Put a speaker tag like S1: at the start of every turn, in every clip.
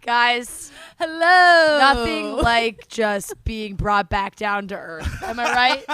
S1: Guys,
S2: hello.
S1: nothing like just being brought back down to earth. Am I right?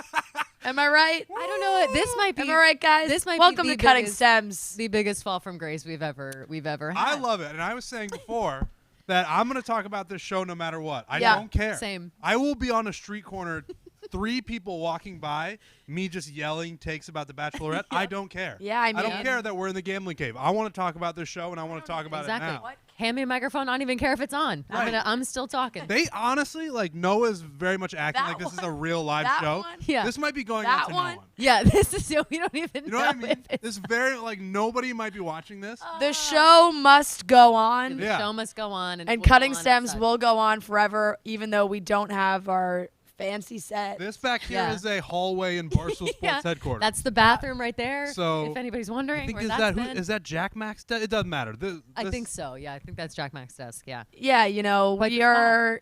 S1: Am I right?
S2: I don't know. This might be.
S1: Am I right, guys?
S2: This might
S1: Welcome
S2: be
S1: to Cutting Stems.
S2: the biggest fall from grace we've ever had.
S3: I love it, and I was saying before that I'm going to talk about this show no matter what. I
S1: Yeah.
S3: don't care.
S2: Same.
S3: I will be on a street corner. 3 people walking by, me just yelling takes about the Bachelorette. I don't care.
S1: Yeah, I mean,
S3: don't care that we're in the gambling cave. I want to talk about this show, and I want to talk about
S2: Exactly.
S3: it now.
S2: Hand me a microphone. I don't even care if it's on.
S3: Right.
S2: I'm still talking.
S3: They honestly, like, Noah's very much acting
S1: That
S3: like this is
S1: one-
S3: a real live
S1: that
S3: show.
S1: one?
S2: Yeah.
S3: This might be going
S1: That
S3: out to
S1: one?
S3: no one.
S2: Yeah, this is we don't even
S3: You know what I mean?
S2: if it's
S3: This very, like, nobody might be watching this.
S1: The show must go on,
S2: the
S3: Yeah.
S2: show must go on, and,
S1: and
S2: it will
S1: Cutting
S2: go on
S1: Stems
S2: as
S1: will go on forever, even though we don't have our fancy set.
S3: This back here
S2: Yeah.
S3: is a hallway in Barstool Sports
S2: Yeah.
S3: headquarters.
S2: That's the bathroom right there.
S3: So,
S2: if anybody's wondering,
S3: I think
S2: where
S3: is
S2: that's
S3: that
S2: been.
S3: is that Jack Max? It doesn't matter.
S2: I think so. Yeah, I think that's Jack Mac's desk. Yeah,
S1: Yeah, you know,
S2: Quite
S1: we
S2: the
S1: are.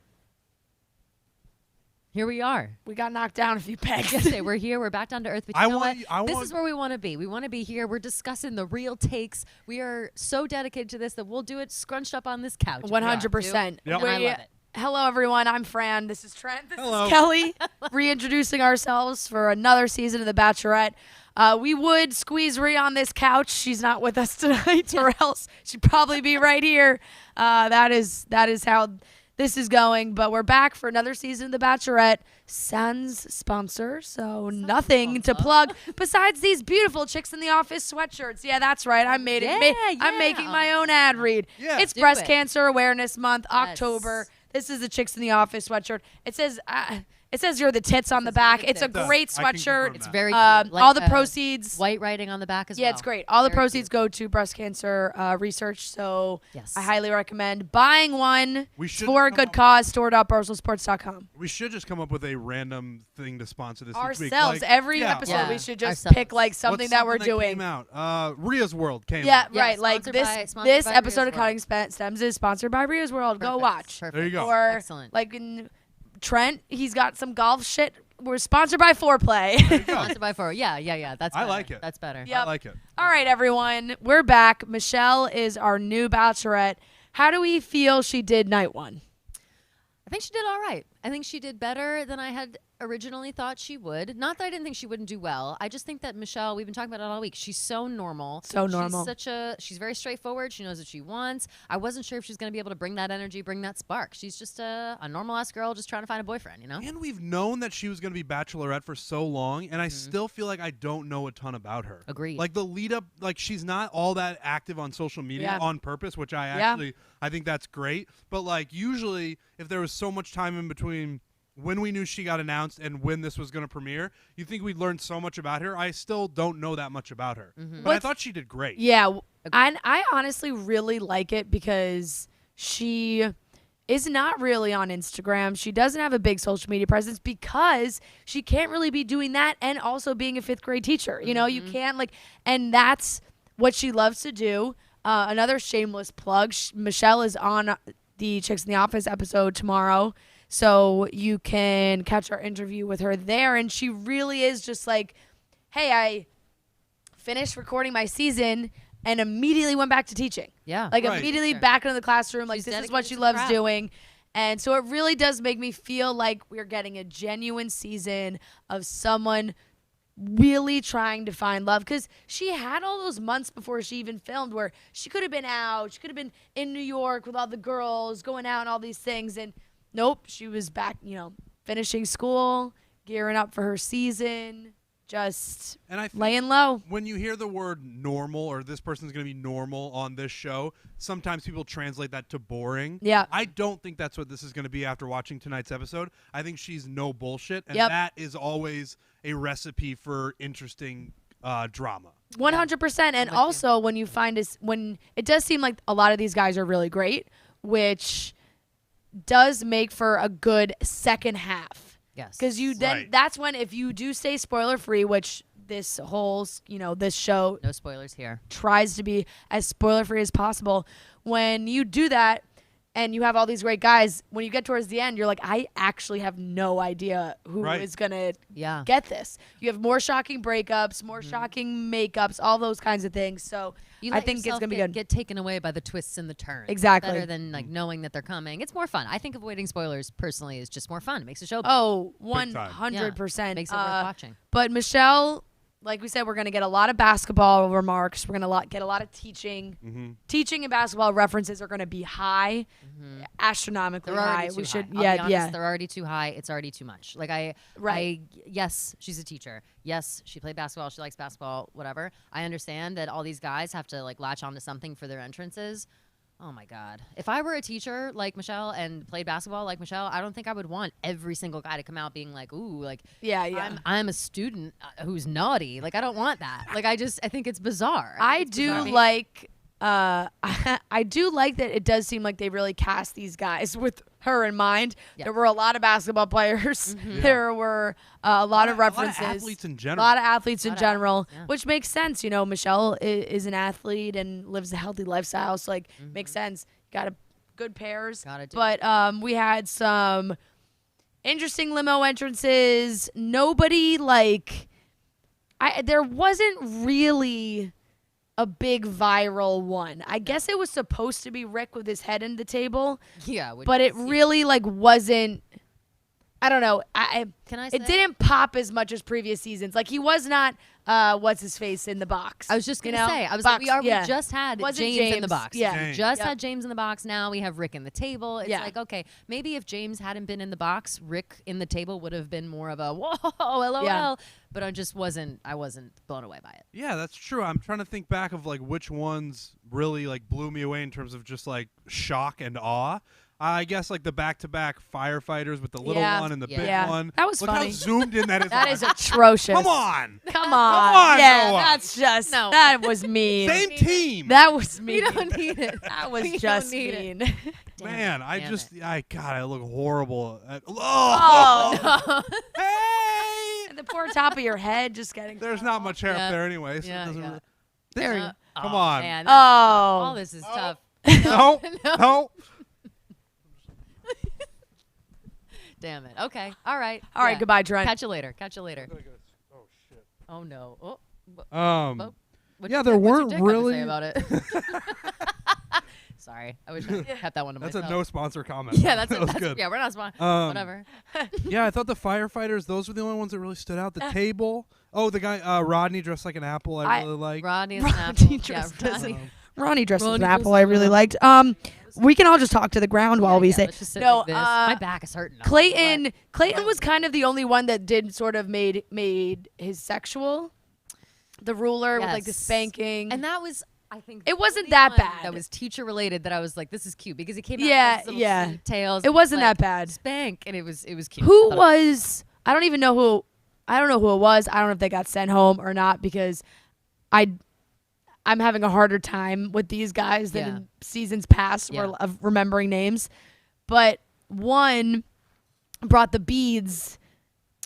S2: here we are.
S1: We got knocked down a few pegs.
S2: Yesterday, we're here. We're back down to earth. But
S3: I
S2: you know
S3: want-
S2: what?
S3: I
S2: This
S3: want-
S2: is where we want to be. We want to be here. We're discussing the real takes. We are so dedicated to this that we'll do it scrunched up on this couch. if we have to.
S1: 100%.
S3: Yep.
S2: And I love it.
S1: Hello, everyone. I'm Fran. This is Trent. This
S3: Hello.
S1: is Kelly. Reintroducing ourselves for another season of The Bachelorette. We would squeeze Rhea on this couch. She's not with us tonight, or else she'd probably be right here. That is how this is going. But we're back for another season of The Bachelorette. Sans sponsor, so nothing to plug besides these beautiful Chicks in the Office sweatshirts. Yeah, that's right. I'm
S2: Yeah,
S1: I'm making my own ad read.
S3: Yeah.
S1: It's
S2: Do
S1: Breast
S2: it.
S1: Cancer Awareness Month,
S2: Yes.
S1: October. This is the Chicks in the Office sweatshirt. It says you're the tits on the back.
S2: you're the
S1: It's a
S2: tits.
S1: great
S3: I can confirm
S1: sweatshirt.
S2: It's
S3: that.
S2: very cute.
S1: All the proceeds.
S2: White writing on the back as well.
S1: Yeah, it's great. All the
S2: Very
S1: proceeds
S2: cute.
S1: go to breast cancer research. So
S2: Yes.
S1: I highly recommend buying one.
S3: We
S1: It's
S3: should
S1: for a
S3: come
S1: good
S3: up-
S1: cause. Store.barstoolsports.com.
S3: We should just come up with a random thing to sponsor this each week.
S1: Ourselves.
S3: Like,
S1: Every
S3: yeah,
S1: episode,
S2: Yeah.
S1: we should just
S2: Ourselves.
S1: pick like something
S3: what's
S1: that we're
S3: Came
S1: doing.
S3: out? Rhea's World came
S1: Yeah,
S3: out.
S2: Yeah,
S1: right. Like
S2: sponsored
S1: this,
S2: by- sponsored
S1: this
S2: by
S1: episode
S2: Rhea's
S1: of Cutting Stems is sponsored by Rhea's World. Go
S2: Perfect.
S1: watch.
S2: Perfect.
S3: There you go.
S1: Or
S2: Excellent.
S1: like in Trent, he's got some golf shit. We're sponsored by Foreplay.
S3: There you go.
S2: Sponsored by 4. Yeah. That's
S3: I
S2: better.
S3: like it.
S2: That's better.
S1: Yep.
S3: I like it.
S1: All right, everyone, we're back. Michelle is our new Bachelorette. How do we feel she did night one?
S2: I think she did all right. I think she did better than I had originally thought she would. Not that I didn't think she wouldn't do well. I just think that Michelle, we've been talking about it all week. She's so normal.
S1: So normal.
S2: She's very straightforward. She knows what she wants. I wasn't sure if she's going to be able to bring that energy, bring that spark. She's just a normal ass girl just trying to find a boyfriend, you know?
S3: And we've known that she was going to be Bachelorette for so long, and I
S2: Mm-hmm.
S3: still feel like I don't know a ton about her.
S2: Agreed.
S3: Like the lead up, like she's not all that active on social media
S1: Yeah.
S3: on purpose, which
S1: Yeah.
S3: I think that's great. But like usually, if there was so much time in between when we knew she got announced and when this was going to premiere, you think we'd learn so much about her. I still don't know that much about her, but I
S1: What's-
S3: thought she did great.
S1: Yeah, and I honestly really like it because she is not really on Instagram. She doesn't have a big social media presence because she can't really be doing that and also being a 5th grade teacher. You know, you can't and that's what she loves to do. Another shameless plug, Michelle is on the Chicks in the Office episode tomorrow. So you can catch our interview with her there. And she really is just like, hey, I finished recording my season and immediately went back to teaching.
S2: Yeah.
S1: Like
S3: Right.
S1: immediately
S2: Sure.
S1: back into the classroom. Like
S2: She's
S1: this is what
S2: dedicated
S1: she
S2: to the
S1: loves
S2: craft.
S1: doing. And so it really does make me feel like we're getting a genuine season of someone really trying to find love, because she had all those months before she even filmed where she could have been out, she could have been in New York with all the girls going out and all these things, and nope, she was back, finishing school, gearing up for her season, just
S3: And I think
S1: laying low.
S3: when you hear the word normal or this person's going to be normal on this show, sometimes people translate that to boring.
S1: Yeah.
S3: I don't think that's what this is going to be after watching tonight's episode. I think she's no bullshit, and
S1: Yep.
S3: that is always a recipe for interesting drama.
S1: 100%. And
S2: with you.
S1: also when you find when it does seem like a lot of these guys are really great, which does make for a good second half.
S2: Yes.
S1: Because
S3: Right.
S1: that's when, if you do stay spoiler free, which this whole, this show
S2: No spoilers here.
S1: tries to be as spoiler free as possible. When you do that, and you have all these great guys. When you get towards the end, you're like, I actually have no idea who is going to get this. You have more shocking breakups, more shocking makeups, all those kinds of things. So I think it's going to be good.
S2: Get taken away by the twists and the turns.
S1: Exactly.
S2: Better than like knowing that they're coming. It's more fun. I think avoiding spoilers personally is just more fun. It makes the show.
S1: Oh, 100%.
S2: Makes it worth watching.
S1: But Michelle, like we said, we're going to get a lot of basketball remarks. We're going to get a lot of teaching. Teaching and basketball references are going to be high, astronomically high.
S2: We should,
S1: yeah.
S2: They're already too high. It's already too much. Like yes, she's a teacher. Yes, she played basketball. She likes basketball. Whatever. I understand that all these guys have to like latch onto something for their entrances. Oh my God. If I were a teacher like Michelle and played basketball like Michelle, I don't think I would want every single guy to come out being like, ooh, like, I'm a student who's naughty. Like, I don't want that. Like, I think it's bizarre.
S1: I do like that it does seem like they really cast these guys with her in mind. There were a lot of basketball players. There were a lot of references.
S3: A lot of athletes in general.
S1: A lot of athletes in general, which makes sense. You know, Michelle is an athlete and lives a healthy lifestyle, so like makes sense. Got a good pairs. But we had some interesting limo entrances. Nobody there wasn't really a big viral one. I guess it was supposed to be Rick with his head in the table.
S2: Yeah.
S1: But it really wasn't. I don't know. It didn't pop as much as previous seasons. Like he was not what's his face in the box.
S2: I was just gonna say. I was like, we just had James in the box.
S1: Yeah.
S2: We just had James in the box. Now we have Rick in the table. It's like, okay, maybe if James hadn't been in the box, Rick in the table would have been more of a whoa, LOL. Yeah. But I wasn't blown away by it.
S3: Yeah, that's true. I'm trying to think back of like which ones really like blew me away in terms of just like shock and awe. I guess like the back-to-back firefighters with the little one and the big one.
S1: That was
S3: funny. Look how zoomed in that is.
S1: That is atrocious.
S3: Come on.
S1: Yeah,
S3: Noah.
S1: that's just that was mean.
S3: Same team.
S1: That was mean.
S2: We don't need it.
S1: That was just mean.
S3: Man, I look horrible.
S1: Oh.
S3: No. Hey.
S1: And the poor top of your head just getting.
S3: There's not much hair up there anyway. So it doesn't really...
S1: There you go.
S3: Come on.
S2: Man,
S1: all
S2: this is tough.
S3: No.
S2: Damn it. Okay. All right.
S1: All right. Goodbye, Trent.
S2: Catch you later. Oh shit. Oh no.
S3: There weren't really
S2: about it. Sorry, I wish I kept that one to myself.
S3: That's a no sponsor comment.
S2: Yeah, that's
S3: good.
S2: Yeah, we're not sponsored. Whatever.
S3: Yeah, I thought the firefighters; those were the only ones that really stood out. The table. Oh, the guy Rodney dressed like an apple. I really like.
S2: Rodney is an apple.
S1: Ronnie dressed as an apple. I really liked. We can all just talk to the ground while we say.
S2: Let's just sit like this. My back is hurting.
S1: Clayton was kind of the only one that did sort of made his sexual. The ruler with like the spanking,
S2: and that was. I think
S1: it wasn't that bad.
S2: That was teacher related. That I was like, this is cute because it came out with little tails.
S1: It wasn't that bad.
S2: Spank, and it was cute.
S1: Who was? I don't even know who. I don't know who it was. I don't know if they got sent home or not because I'm having a harder time with these guys than in seasons past of remembering names. But one brought the beads.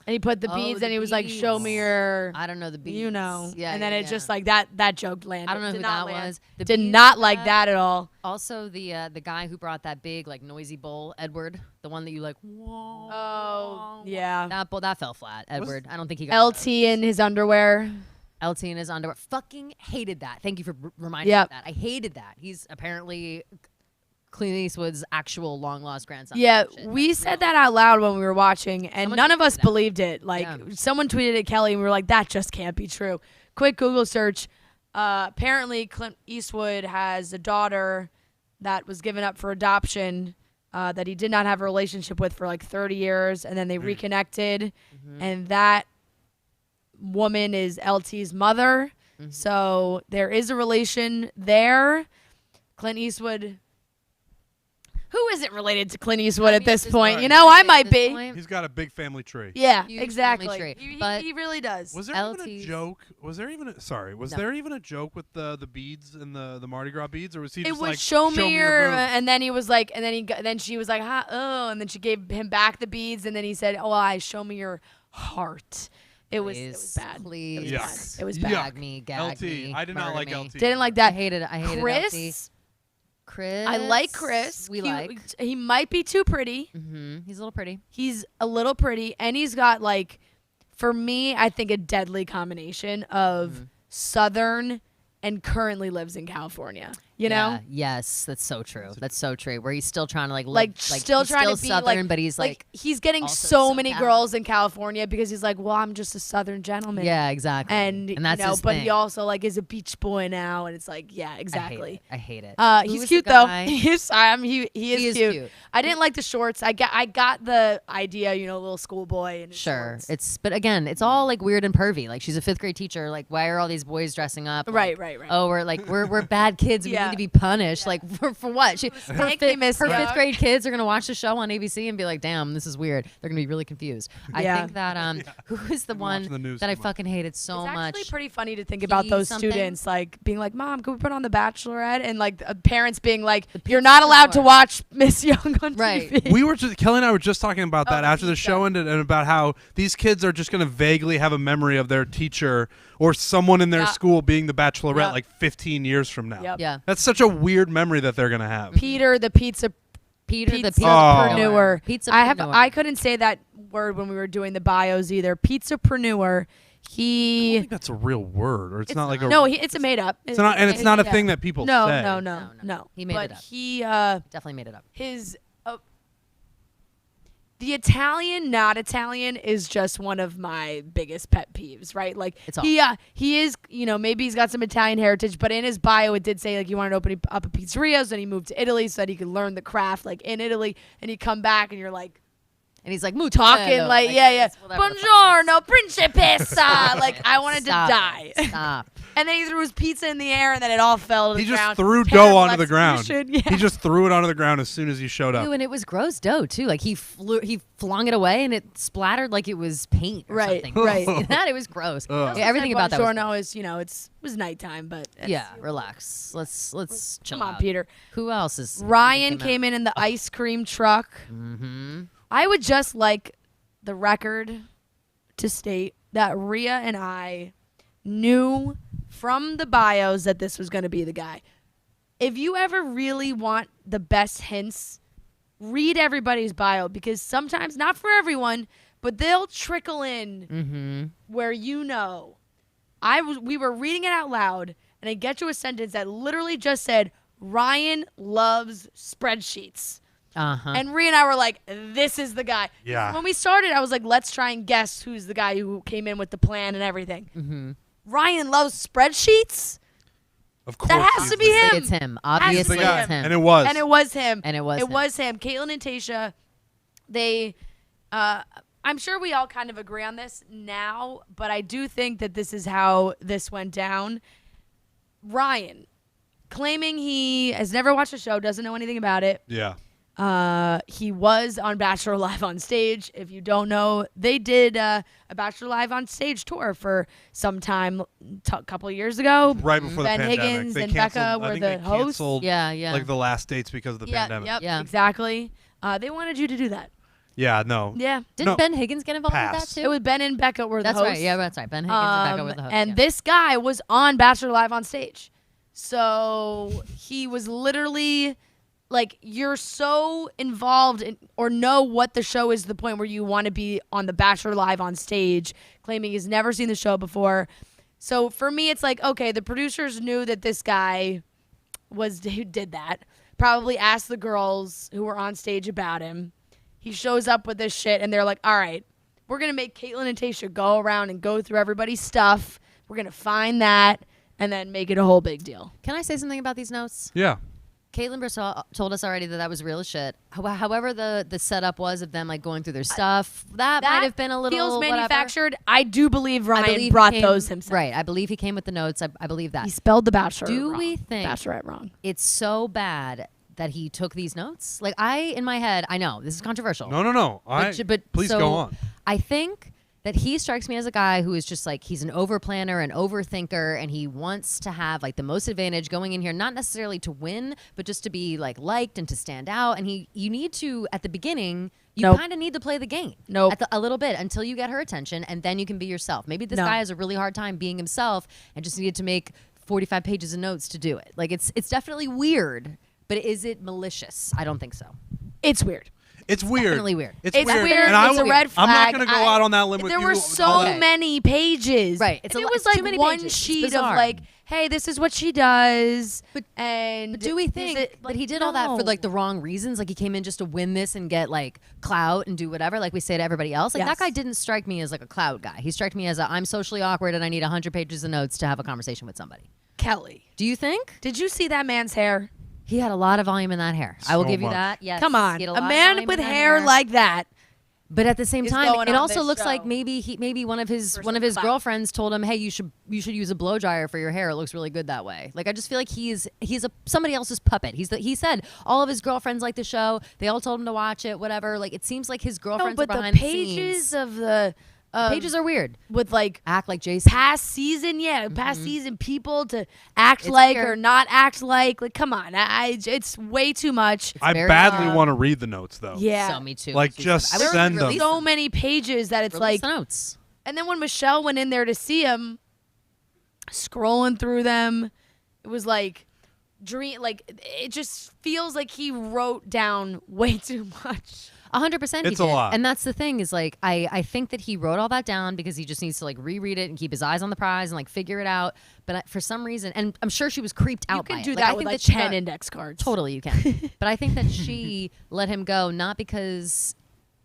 S1: And he put the beads, and he was like, "Show me your."
S2: I don't know the beads.
S1: You know,
S2: yeah.
S1: And then it's just like that joke landed.
S2: I don't know who that was.
S1: Did not like that at all.
S2: Also, the guy who brought that big like noisy bowl, Edward, the one that you like. Whoa.
S1: Oh yeah.
S2: That fell flat. Edward. I don't think he got
S1: LT in his underwear.
S2: LT in his underwear. Fucking hated that. Thank you for reminding me of that. I hated that. He's apparently Clint Eastwood's actual long-lost grandson.
S1: Yeah, we said that out loud when we were watching, and none of us believed it. Like, someone tweeted at Kelly, and we were like, that just can't be true. Quick Google search. Apparently, Clint Eastwood has a daughter that was given up for adoption that he did not have a relationship with for like 30 years, and then they reconnected, and that woman is LT's mother. So there is a relation there. Clint Eastwood... Who isn't related to Clint Eastwood at this point? You know, I might be.
S3: He's got a big family tree.
S1: Yeah,
S2: Huge
S1: exactly.
S2: family tree.
S1: He really does.
S3: Was there even a joke? Was there even a joke with the beads and the Mardi Gras beads, or was he just like,
S1: show me your and then he was like, and then she was like, and then she gave him back the beads, and then he said, show me your heart. It was bad.
S2: Please.
S1: It was bad.
S2: Gag me.
S3: LT. I did not like LT.
S1: Didn't like that.
S2: I hated
S1: Chris.
S2: Chris.
S1: I like Chris. He might be too pretty.
S2: He's a little pretty.
S1: He's a little pretty, and he's got like, for me, I think a deadly combination of Southern and currently lives in California. You know?
S2: Yes, that's so true. That's so true. Where he's still trying to live,
S1: still
S2: he's
S1: trying
S2: still
S1: to be
S2: Southern, but he's
S1: he's getting
S2: also
S1: so many
S2: SoCal.
S1: girls in California because he's like, well, I'm just a Southern gentleman.
S2: Yeah, exactly.
S1: And
S2: that's his
S1: but
S2: thing.
S1: he also like is a beach boy now, and it's like, yeah, exactly.
S2: I hate it.
S1: He's
S2: Who's
S1: cute
S2: the
S1: though.
S2: guy?
S1: He is cute. I didn't like the shorts. I got the idea, little schoolboy and his
S2: Sure.
S1: shorts.
S2: But again, it's all like weird and pervy. Like she's a 5th grade teacher. Like why are all these boys dressing up? Like,
S1: Right.
S2: Oh, we're bad kids. We
S1: Yeah.
S2: need to be punished. Like for what? Her
S1: Miss
S2: fifth
S1: Young.
S2: grade kids are gonna watch the show on ABC and be like, "Damn, this is weird." They're gonna be really confused. I
S1: Yeah.
S2: think that who is the
S3: watching the
S2: one
S3: news
S2: that I
S3: too much.
S2: fucking hated so
S1: It's
S2: much?
S1: actually pretty funny to think about
S2: P
S1: those
S2: something?
S1: students like being like, "Mom, can we put on the Bachelorette?" And like parents being like, "You're not allowed to watch Miss Young on
S2: Right.
S1: TV."
S3: Kelly and I were just talking about that after the show ended, and about how these kids are just going to vaguely have a memory of their teacher or someone in their school being the Bachelorette
S1: Yeah.
S3: like 15 years from now.
S1: Yep.
S2: Yeah.
S3: That's such a weird memory that they're going to have.
S1: Peter, the pizza
S2: Peter the
S1: pizzapreneur.
S2: Pizzapreneur.
S1: I couldn't say that word when we were doing the bios either. Pizzapreneur.
S3: I don't think that's a real word, or it's not like a.
S1: No, it's a made up.
S3: It's not, and it's not a
S1: yeah.
S3: thing that people
S1: No,
S3: say.
S1: no.
S2: He made
S1: but
S2: it up.
S1: He
S2: Definitely made it up.
S1: the Italian, not Italian, is just one of my biggest pet peeves, right? Like
S2: It's all-
S1: he is, maybe he's got some Italian heritage, but in his bio it did say like he wanted to open up a pizzeria, so then he moved to Italy so that he could learn the craft like in Italy, and he'd come back and you're like
S2: And he's like,
S1: talking like yeah.
S2: whatever the fuck
S1: Buongiorno, principessa. Like I wanted
S2: Stop
S1: to die.
S2: it. Stop.
S1: And then he threw his pizza in the air, and then it all fell to
S3: He
S1: the
S3: just
S1: ground.
S3: threw dough
S1: Terrible
S3: onto the ground.
S1: execution. Yeah.
S3: He just threw it onto the ground as soon as he showed up.
S2: Ew, and it was gross dough too. Like he flung it away and it splattered like it was paint or
S1: Right,
S2: something.
S1: right.
S2: See that? It was gross.
S3: Ugh.
S2: Yeah, everything about that was
S1: Buongiorno is, it was nighttime, but
S2: yeah, relax. Let's chill
S1: come on,
S2: out.
S1: Peter.
S2: Who else is
S1: Ryan came in the ice cream truck.
S2: Mm-hmm.
S1: I would just like the record to state that Rhea and I knew from the bios that this was going to be the guy. If you ever really want the best hints, read everybody's bio, because sometimes, not for everyone, but they'll trickle in where we were reading it out loud, and I get to a sentence that literally just said, Ryan loves spreadsheets.
S2: Uh-huh.
S1: And Rhea and I were like, this is the guy.
S3: Yeah.
S1: When we started, I was like, let's try and guess who's the guy who came in with the plan and everything.
S2: Mm-hmm.
S1: Ryan loves spreadsheets?
S3: Of course,
S1: That has
S3: he's
S1: to
S3: the
S1: be
S3: guy.
S1: him.
S2: It's him.
S3: He's
S2: Obviously,
S3: the guy.
S2: it's him.
S3: And it was.
S1: And it was him.
S2: And it was
S1: It
S2: him.
S1: was him. Caitlin and Tayshia, I'm sure we all kind of agree on this now, but I do think that this is how this went down. Ryan, claiming he has never watched the show, doesn't know anything about it.
S3: Yeah.
S1: He was on Bachelor Live on Stage. If you don't know, they did a Bachelor Live on Stage tour for some time, a couple of years ago.
S3: Right before
S1: Ben
S3: the pandemic.
S1: Higgins
S3: They
S1: and Becca
S3: canceled- I
S1: were
S3: think
S1: the
S3: they
S1: hosts.
S3: canceled,
S2: Yeah.
S3: like the last dates because of the pandemic.
S1: Yep,
S2: Yeah.
S1: exactly. They wanted you to do that.
S3: Yeah, no.
S1: Yeah.
S2: Didn't
S3: No.
S2: Ben Higgins get involved with
S3: Pass.
S2: that
S1: It
S2: too?
S1: was Ben and Becca were the
S2: That's
S1: hosts.
S2: right. Yeah, that's right. Ben Higgins and Becca were the hosts.
S1: And
S2: yeah.
S1: this guy was on Bachelor Live on Stage. So he was literally like, you're so involved in, or know what the show is to the point where you want to be on the Bachelor Live on Stage, claiming he's never seen the show before. So for me, it's like, okay, the producers knew that this guy who did that. Probably asked the girls who were on stage about him. He shows up with this shit, and they're like, all right, we're going to make Caitlin and Tayshia go around and go through everybody's stuff. We're going to find that and then make it a whole big deal.
S2: Can I say something about these notes?
S3: Yeah.
S2: Caitlin Bristol told us already that was real as shit. However, the setup was of them like going through their stuff, that might have been a little
S1: feels
S2: whatever.
S1: manufactured. I do believe Ryan
S2: he
S1: brought
S2: came-
S1: those himself.
S2: Right. I believe he came with the notes. I believe that.
S1: He spelled the Bachelor
S2: Do
S1: wrong.
S2: we think-
S1: Bachelorette wrong?
S2: It's so bad that he took these notes. Like in my head, I know this is controversial.
S3: No.
S2: But
S3: Please
S2: so
S3: go on.
S2: I think that he strikes me as a guy who is just like, he's an overplanner, an overthinker, and he wants to have like the most advantage going in here, not necessarily to win, but just to be like liked and to stand out. And you need to, at the beginning, you
S1: Nope.
S2: kind of need to play the game.
S1: Nope.
S2: A little bit until you get her attention, and then you can be yourself. Maybe this
S1: No.
S2: guy has a really hard time being himself and just needed to make 45 pages of notes to do it. Like it's definitely weird. But is it malicious? I don't think so.
S1: It's weird.
S3: It's weird.
S2: Definitely weird.
S1: It's weird.
S3: And
S1: It's a red flag.
S3: I'm not going to go out on that limb with you.
S1: There were so many pages.
S2: Right.
S1: It
S2: It's
S1: was
S2: too
S1: like
S2: many
S1: one
S2: pages. It's
S1: sheet of
S2: bizarre.
S1: like, hey, this is what she does.
S2: But
S1: and
S2: do we think that he did all that for like the wrong reasons? Like he came in just to win this and get like clout and do whatever, like we say to everybody else. Like that guy didn't strike me as like a clout guy. He struck me as I'm socially awkward and I need 100 pages of notes to have a conversation with somebody.
S1: Kelly,
S2: do you think?
S1: Did you see that man's hair?
S2: He had a lot of volume in that hair. I will give you that. Yes.
S1: Come on.
S2: He had
S1: A man with hair like that.
S2: But at the same time, it also looks
S1: show.
S2: like maybe one of his girlfriends told him, "Hey, you should use a blow dryer for your hair. It looks really good that way." Like I just feel like he's somebody else's puppet. He said all of his girlfriends like the show. They all told him to watch it. Whatever. Like it seems like his girlfriends are behind
S1: the
S2: the scenes.
S1: pages of the
S2: pages are weird.
S1: With like
S2: act like Jason.
S1: Past season, past season people to act like or not act like. Like, come on, it's way too much.
S3: I badly want to read the notes though.
S1: Yeah,
S2: so me too.
S3: Like just send them.
S1: So many pages that it's like
S2: notes.
S1: And then when Michelle went in there to see him, scrolling through them, it was like it just feels like he wrote down way too much.
S2: 100%.
S3: It's a lot.
S2: And that's the thing is like, I think that he wrote all that down because he just needs to like reread it and keep his eyes on the prize and like figure it out. But for some reason, and I'm sure she was creeped out by it.
S1: You can do
S2: Like,
S1: that
S2: I
S1: with
S2: think
S1: like
S2: that
S1: 10 index cards.
S2: Totally, you can. But I think that she let him go not because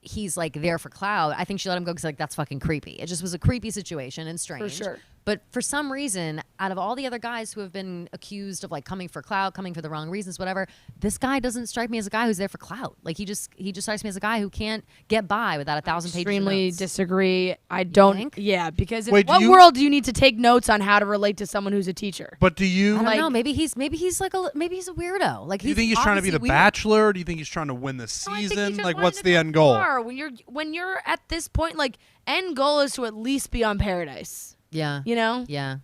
S2: he's like there for clout. I think she let him go because like that's fucking creepy. It just was a creepy situation and strange.
S1: For sure.
S2: But for some reason, out of all the other guys who have been accused of like coming for clout, coming for the wrong reasons, whatever, this guy doesn't strike me as a guy who's there for clout. Like he just strikes me as a guy who can't get by without 1,000 pages.
S1: Extremely
S2: of notes.
S1: disagree. I don't
S2: think?
S1: Yeah, because in
S3: Wait,
S1: what world do you need to take notes on how to relate to someone who's a teacher?
S3: But do you?
S2: I don't know. Maybe he's like maybe he's a weirdo. Like
S3: do you think he's trying to be the Bachelor? Or do you think he's trying to win the season?
S1: No,
S3: like, what's the end goal?
S1: When you're at this point, like end goal is to at least be on Paradise.
S2: Yeah.
S1: You know?
S2: Yeah.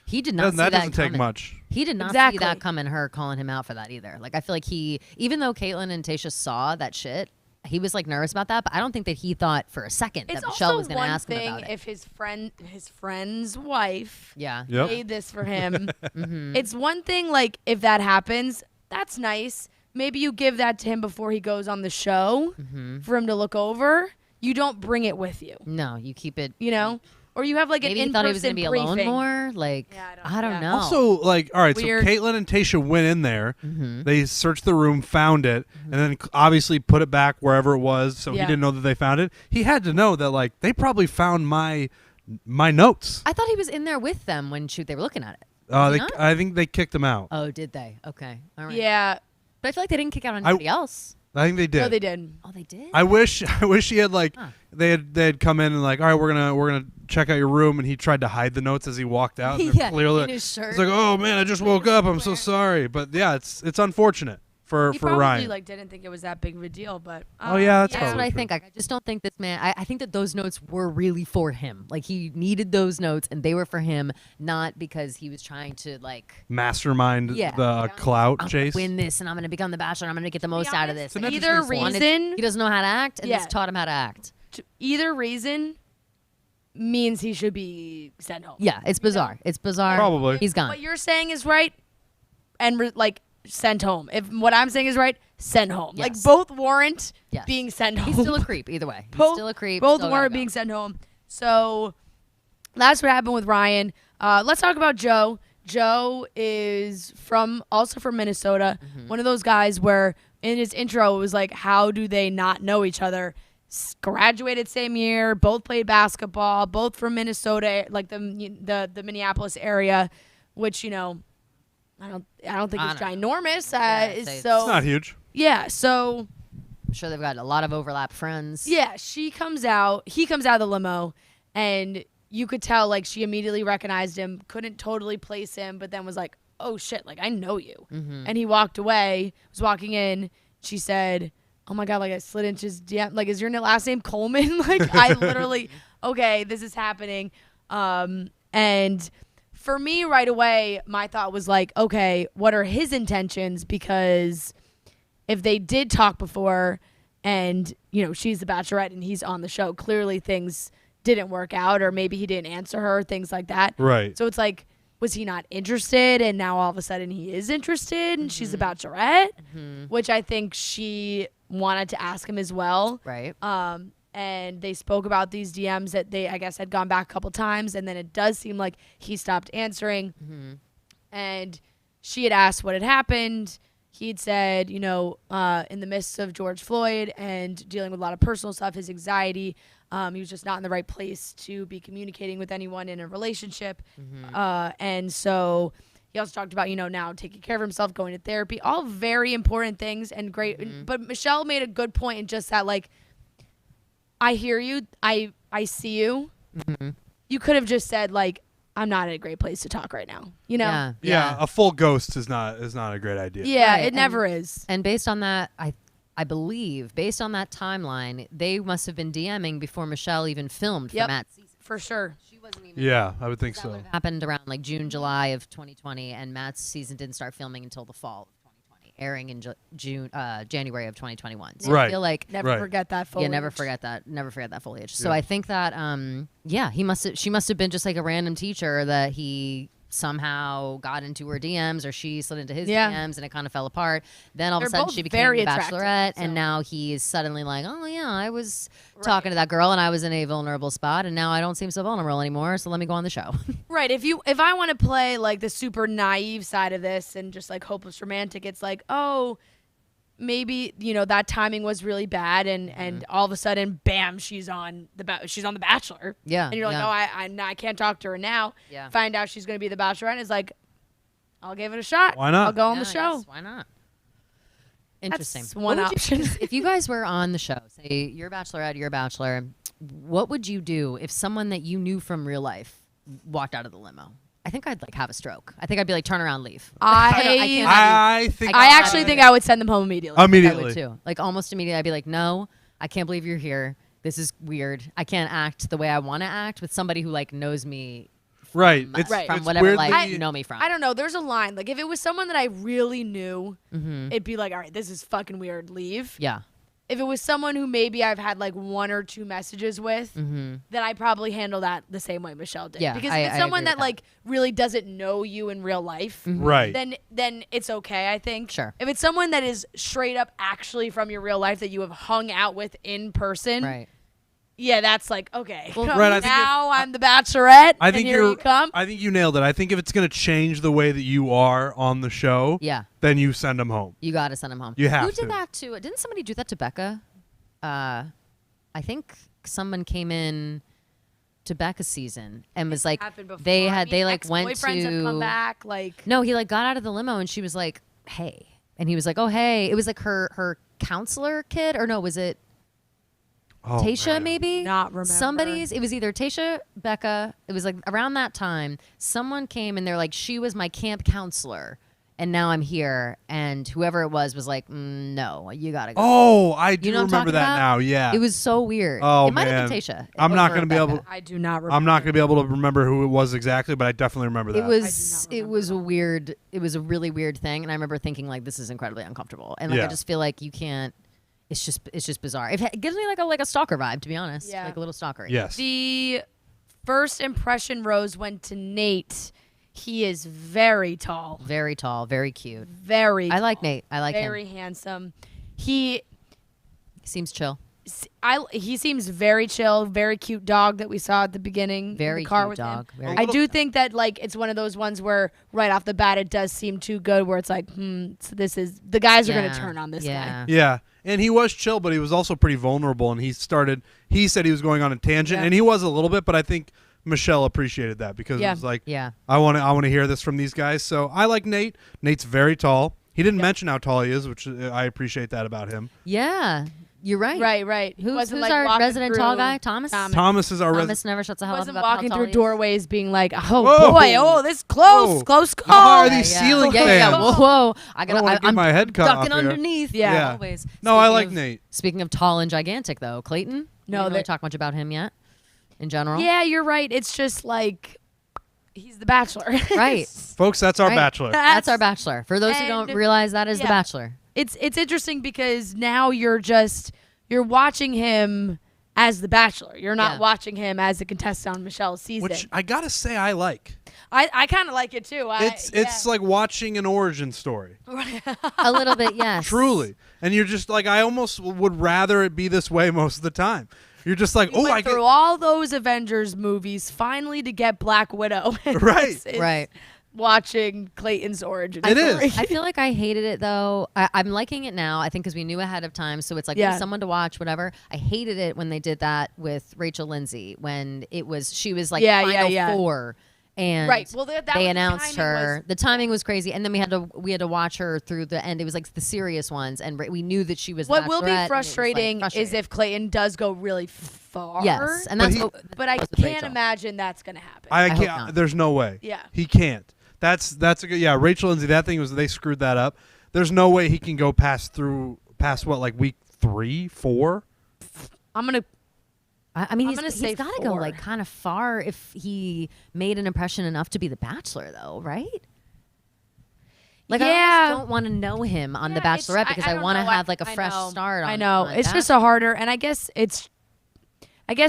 S2: He did not see
S3: that
S2: that
S3: doesn't take
S2: coming.
S3: much.
S2: He did not see that coming, her calling him out for that either. Like, I feel like even though Caitlyn and Tayshia saw that shit, he was like nervous about that, but I don't think that he thought for a second that Michelle was going to ask him about it.
S1: If his friend's wife made this for him. It's one thing, like, if that happens, that's nice. Maybe you give that to him before he goes on the show for him to look over. You don't bring it with you.
S2: No, you keep it.
S1: You know? Or you have like
S2: maybe
S1: an
S2: he thought he was
S1: going to
S2: be alone more. Like I don't know.
S3: Also, like, all right,
S1: Weird.
S3: so Caitlyn and Tayshia went in there. They searched the room, found it, and then obviously put it back wherever it was. So he didn't know that they found it. He had to know that like they probably found my notes.
S2: I thought he was in there with them when they were looking at it.
S3: I think they kicked him out.
S2: Oh, did they? Okay, all right.
S1: Yeah,
S2: but I feel like they didn't kick out anybody else.
S3: I think they did.
S1: No, they did.
S2: Oh, they did.
S3: I wish he had like they had come in and like, all right, we're gonna check out your room, and he tried to hide the notes as he walked out. And
S2: yeah,
S3: clearly,
S2: in his shirt.
S3: It's like, oh man, I just woke up. I'm so sorry. But yeah, it's unfortunate for
S1: he probably,
S3: Ryan.
S1: like didn't think it was that big of a deal, but
S3: Oh yeah, that's
S2: That's
S3: probably
S2: what I
S3: true.
S2: think. I just don't think this man. I think that those notes were really for him. Like he needed those notes, and they were for him, not because he was trying to like
S3: Mastermind
S2: Yeah.
S3: the clout
S2: I'm
S3: chase.
S2: gonna win this, and I'm gonna become the Bachelor. And I'm gonna get the most out of this.
S3: an
S2: And
S3: interesting
S1: either
S3: point.
S1: reason,
S2: he doesn't know how to act, and
S1: Yeah.
S2: this taught him how to act.
S1: either reason means he should be sent home.
S2: Yeah, it's bizarre. It's bizarre.
S3: Probably.
S2: He's gone.
S1: What you're saying is right, and like sent home. If what I'm saying is right, sent home.
S2: Yes.
S1: Like both warrant
S2: Yes.
S1: being sent home.
S2: He's still a creep either way. He's
S1: Both-
S2: still a creep.
S1: Both
S2: still
S1: warrant
S2: gotta go.
S1: being sent home. So that's what happened with Ryan. Let's talk about Joe. Joe is also from Minnesota. One of those guys where in his intro it was like, how do they not know each other? Graduated same year, both played basketball, both from Minnesota, like the Minneapolis area, which I don't think it's ginormous.
S2: it's
S1: So
S3: It's not huge.
S1: yeah, so.
S2: I'm sure they've got a lot of overlap friends.
S1: Yeah, he comes out of the limo, and you could tell like she immediately recognized him, couldn't totally place him, but then was like, oh shit, like I know you. And he walked away, was walking in, she said, oh my God, like I slid into his DM, like is your last name Coleman? Like I literally, okay, this is happening. And for me right away, my thought was like, okay, what are his intentions? Because if they did talk before and, she's the Bachelorette and he's on the show, clearly things didn't work out, or maybe he didn't answer her, things like that.
S3: Right.
S1: So it's like, was he not interested? And now all of a sudden he is interested and she's a Bachelorette, which I think she wanted to ask him as well.
S2: Right.
S1: And they spoke about these DMs that they, I guess, had gone back a couple times. And then it does seem like he stopped answering. And she had asked what had happened. He'd said, in the midst of George Floyd and dealing with a lot of personal stuff, his anxiety, he was just not in the right place to be communicating with anyone in a relationship. And so he also talked about, now taking care of himself, going to therapy, all very important things and great. But Michelle made a good point in just that, like, I hear you. I see you. You could have just said, like, I'm not in a great place to talk right now.
S3: Yeah, a full ghost is not a great idea.
S1: Yeah,
S2: Right,
S1: it never is.
S2: And based on that, I believe, based on that timeline, they must have been DMing before Michelle even filmed for Matt's season.
S1: For sure.
S2: She wasn't even.
S3: Yeah, I would think
S2: That
S3: so.
S2: would have happened around like June, July of 2020, and Matt's season didn't start filming until the fall of 2020, airing in January of 2021. So
S3: Right.
S2: I feel like
S1: Never forget that foliage.
S2: Yeah, never forget that. Never forget that foliage. So I think that she must have been just like a random teacher that he somehow got into her DMs or she slid into his DMs and it kind of fell apart. Then all of a
S1: They're
S2: sudden
S1: both
S2: she became
S1: very
S2: the
S1: attractive,
S2: Bachelorette
S1: so.
S2: and now he's suddenly like, oh yeah, I was talking to that girl and I was in a vulnerable spot and now I don't seem so vulnerable anymore, so let me go on the show.
S1: Right. If I want to play like the super naive side of this and just like hopeless romantic, it's like, oh, maybe that timing was really bad and all of a sudden, bam, she's on the Bachelor.
S2: Yeah,
S1: and you're like,
S2: yeah.
S1: oh, I can't talk to her now.
S2: Yeah.
S1: Find out she's going to be the Bachelorette. And it's like, I'll give it a shot.
S3: Why not?
S1: I'll go on
S2: Yeah,
S1: the show.
S2: yes, why not? Interesting.
S1: That's one
S2: What would you-
S1: option.
S2: if you guys were on the show, say you're a Bachelorette, you're a Bachelor, what would you do if someone that you knew from real life walked out of the limo? I think I'd like have a stroke. I think I'd be like, turn around, leave.
S3: I think
S1: I actually think I would send them home immediately.
S2: I
S3: immediately.
S2: would too. Like almost immediately, I'd be like, no, I can't believe you're here. This is weird. I can't act the way I want to act with somebody who like knows me
S3: Right.
S2: from,
S3: It's,
S1: Right.
S2: from
S3: it's
S2: whatever
S3: weirdly-
S2: life you know me from.
S1: I don't know. There's a line. Like, if it was someone that I really knew,
S2: Mm-hmm.
S1: it'd be like, all right, this is fucking weird. Leave.
S2: Yeah.
S1: If it was someone who maybe I've had like one or two messages with, then I probably handle that the same way Michelle did.
S2: Mm-hmm. Yeah,
S1: because
S2: I
S1: if it's
S2: agree
S1: someone
S2: with
S1: that
S2: that.
S1: like really doesn't know you in real life,
S3: Right.
S1: then it's okay, I think.
S2: Sure.
S1: If it's someone that is straight up actually from your real life that you have hung out with in person,
S2: Right.
S1: yeah, that's like, okay.
S2: Well,
S3: right, I think
S1: now I'm the Bachelorette,
S3: I
S1: and
S3: think
S1: here
S3: you're.
S1: you come.
S3: I think you nailed it. I think if it's going to change the way that you are on the show,
S2: Yeah.
S3: then you send them home.
S2: You got to send him home.
S3: You have
S2: Who did
S3: to.
S2: that to? Didn't somebody do that to Becca? I think someone came in to Becca's season and was like,
S1: Happened before.
S2: they
S1: I mean,
S2: like went
S1: ex-boyfriends have come
S2: to.
S1: back. Like,
S2: No, he like got out of the limo and she was like, hey, and he was like, oh hey, it was like her counselor kid or no, was it
S3: Oh,
S2: Tasha
S3: man.
S2: maybe?
S1: Not remember.
S2: Somebody's. It was either Tasha, Becca. It was like around that time. Someone came and they're like, she was my camp counselor, and now I'm here. And whoever it was like, no, you gotta go.
S3: Oh, I do
S2: You know what I'm
S3: remember
S2: talking
S3: that
S2: about?
S3: now. Yeah.
S2: It was so weird.
S3: Oh,
S2: it might have
S3: man.
S2: been Tasha.
S3: I'm not
S2: over
S3: gonna be
S2: Becca.
S3: able-
S1: I do not remember.
S3: I'm not going to be able to remember who it was exactly, but I definitely remember that.
S2: It was.
S1: I do not
S2: It was a weird. It was a really weird thing, and I remember thinking like, this is incredibly uncomfortable, and like
S3: Yeah.
S2: I just feel like you can't. It's just bizarre. It gives me like a stalker vibe, to be honest.
S1: Yeah.
S2: Like a little stalker.
S3: Yes.
S1: The first impression rose went to Nate. He is very tall.
S2: Very tall, very cute.
S1: Very
S2: I like
S1: tall,
S2: Nate. I like
S1: very
S2: him.
S1: handsome. He
S2: Seems chill.
S1: he seems very chill, very cute dog that we saw at the beginning
S2: Very
S1: in the car
S2: cute
S1: with
S2: dog.
S1: him.
S2: Very
S1: I do think that like it's one of those ones where right off the bat it does seem too good where it's like, so this is the guys are going to turn on this guy.
S3: Yeah. And he was chill, but he was also pretty vulnerable. And he said he was going on a tangent,
S1: Yeah.
S3: and he was a little bit, but I think Michelle appreciated that because
S1: Yeah.
S3: it was like,
S2: Yeah.
S3: I want to hear this from these guys. So I like Nate. Nate's very tall. He didn't mention how tall he is, which I appreciate that about him.
S2: Yeah. You're right.
S1: Right. He
S2: Who's
S1: wasn't, like,
S2: our
S1: walking
S2: resident tall
S1: through-
S2: guy? Thomas?
S3: Thomas is our
S2: Thomas never shuts the hell up
S1: Wasn't
S2: about how
S1: walking
S2: tall
S1: through
S2: he is.
S1: doorways being like, oh
S3: Whoa.
S1: boy, oh this close,
S3: Whoa.
S1: close
S3: How
S1: call.
S3: are these ceiling
S2: Yeah.
S3: fans?
S2: Whoa. I
S3: don't wanna get
S2: I'm
S3: my head cut off
S2: ducking
S3: here.
S2: underneath.
S1: Yeah.
S2: Always.
S3: No, I
S2: Speaking
S3: like
S2: of-
S3: Nate.
S2: Speaking of tall and gigantic, though, Clayton.
S1: No,
S2: we didn't really
S1: that-
S2: talk much about him yet. In general.
S1: Yeah, you're right. It's just like he's the Bachelor.
S2: Right.
S3: Folks, that's our
S2: Right.
S3: Bachelor.
S2: That's our Bachelor. For those who don't
S1: And-
S2: realize, that is the
S1: yeah.
S2: Bachelor.
S1: It's interesting because now you're watching him as the Bachelor. You're not
S2: Yeah.
S1: watching him as a contestant on Michelle's season.
S3: Which I gotta say I like.
S1: I kind of like it too.
S3: It's like watching an origin story.
S2: A little bit, yes.
S3: Truly. And you're just like, I almost would rather it be this way most of the time. You're just like,
S1: we
S3: oh, I
S1: went
S3: get
S1: through all those Avengers movies finally to get Black Widow.
S3: Right.
S1: It's
S2: Right.
S1: Watching Clayton's origin
S3: It
S1: story.
S3: is.
S2: I feel like I hated it though. I'm liking it now. I think because we knew ahead of time, so it's like
S1: Yeah.
S2: someone to watch, whatever. I hated it when they did that with Rachel Lindsay when she was like
S1: Yeah,
S2: final
S1: yeah.
S2: four, and
S1: Right. Well, that
S2: they
S1: was-
S2: announced
S1: timing
S2: her.
S1: was-
S2: The timing was crazy, and then we had to watch her through the end. It was like the serious ones, and we knew that she was. the
S1: What will
S2: Bachelorette,
S1: be
S2: and it was, like,
S1: frustrating is
S2: frustrating.
S1: if Clayton does go really far.
S2: yes, and
S3: But
S2: that's
S3: he-
S2: what,
S1: But I
S2: was with
S1: can't
S2: Rachel.
S1: imagine that's gonna happen.
S3: I
S2: hope
S3: can't.
S2: not.
S3: There's no way.
S1: Yeah.
S3: He can't. That's a good. Yeah, Rachel Lindsay. That thing was they screwed that up. There's no way he can go past what, like week 3, 4.
S1: I'm gonna.
S2: I mean,
S1: I'm
S2: he's
S1: gonna say
S2: got to go
S1: 4.
S2: like kind of far if he made an impression enough to be the Bachelor, though, right? Like, I
S1: Yeah.
S2: almost don't want to know him on The
S1: Yeah, it's-
S2: Bachelorette because I
S1: don't
S2: want to
S1: know.
S2: have like a
S1: I
S2: fresh
S1: know.
S2: start.
S1: I
S2: On,
S1: know
S2: on
S1: it's just
S2: Bachelor.
S1: a harder, and I guess this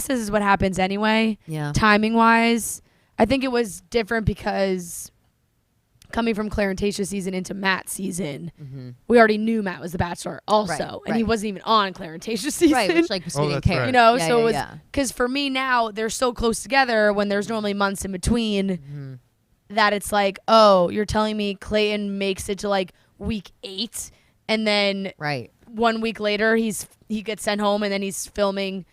S1: is what happens anyway.
S2: Yeah.
S1: Timing wise, I think it was different because coming from Claire and Tayshia's season into Matt's season, we already knew Matt was the Bachelor also,
S2: Right,
S1: and he
S2: right.
S1: wasn't even on Claire and Tayshia's season.
S2: Right, which like
S3: Oh,
S2: we didn't
S3: that's
S2: care.
S3: right.
S1: You know,
S2: Yeah,
S1: so
S2: yeah,
S1: it was
S2: yeah.
S1: because for me now they're so close together when there's normally months in between that it's like, oh, you're telling me Clayton makes it to like week 8 and then
S2: Right,
S1: 1 week later he gets sent home and then he's filming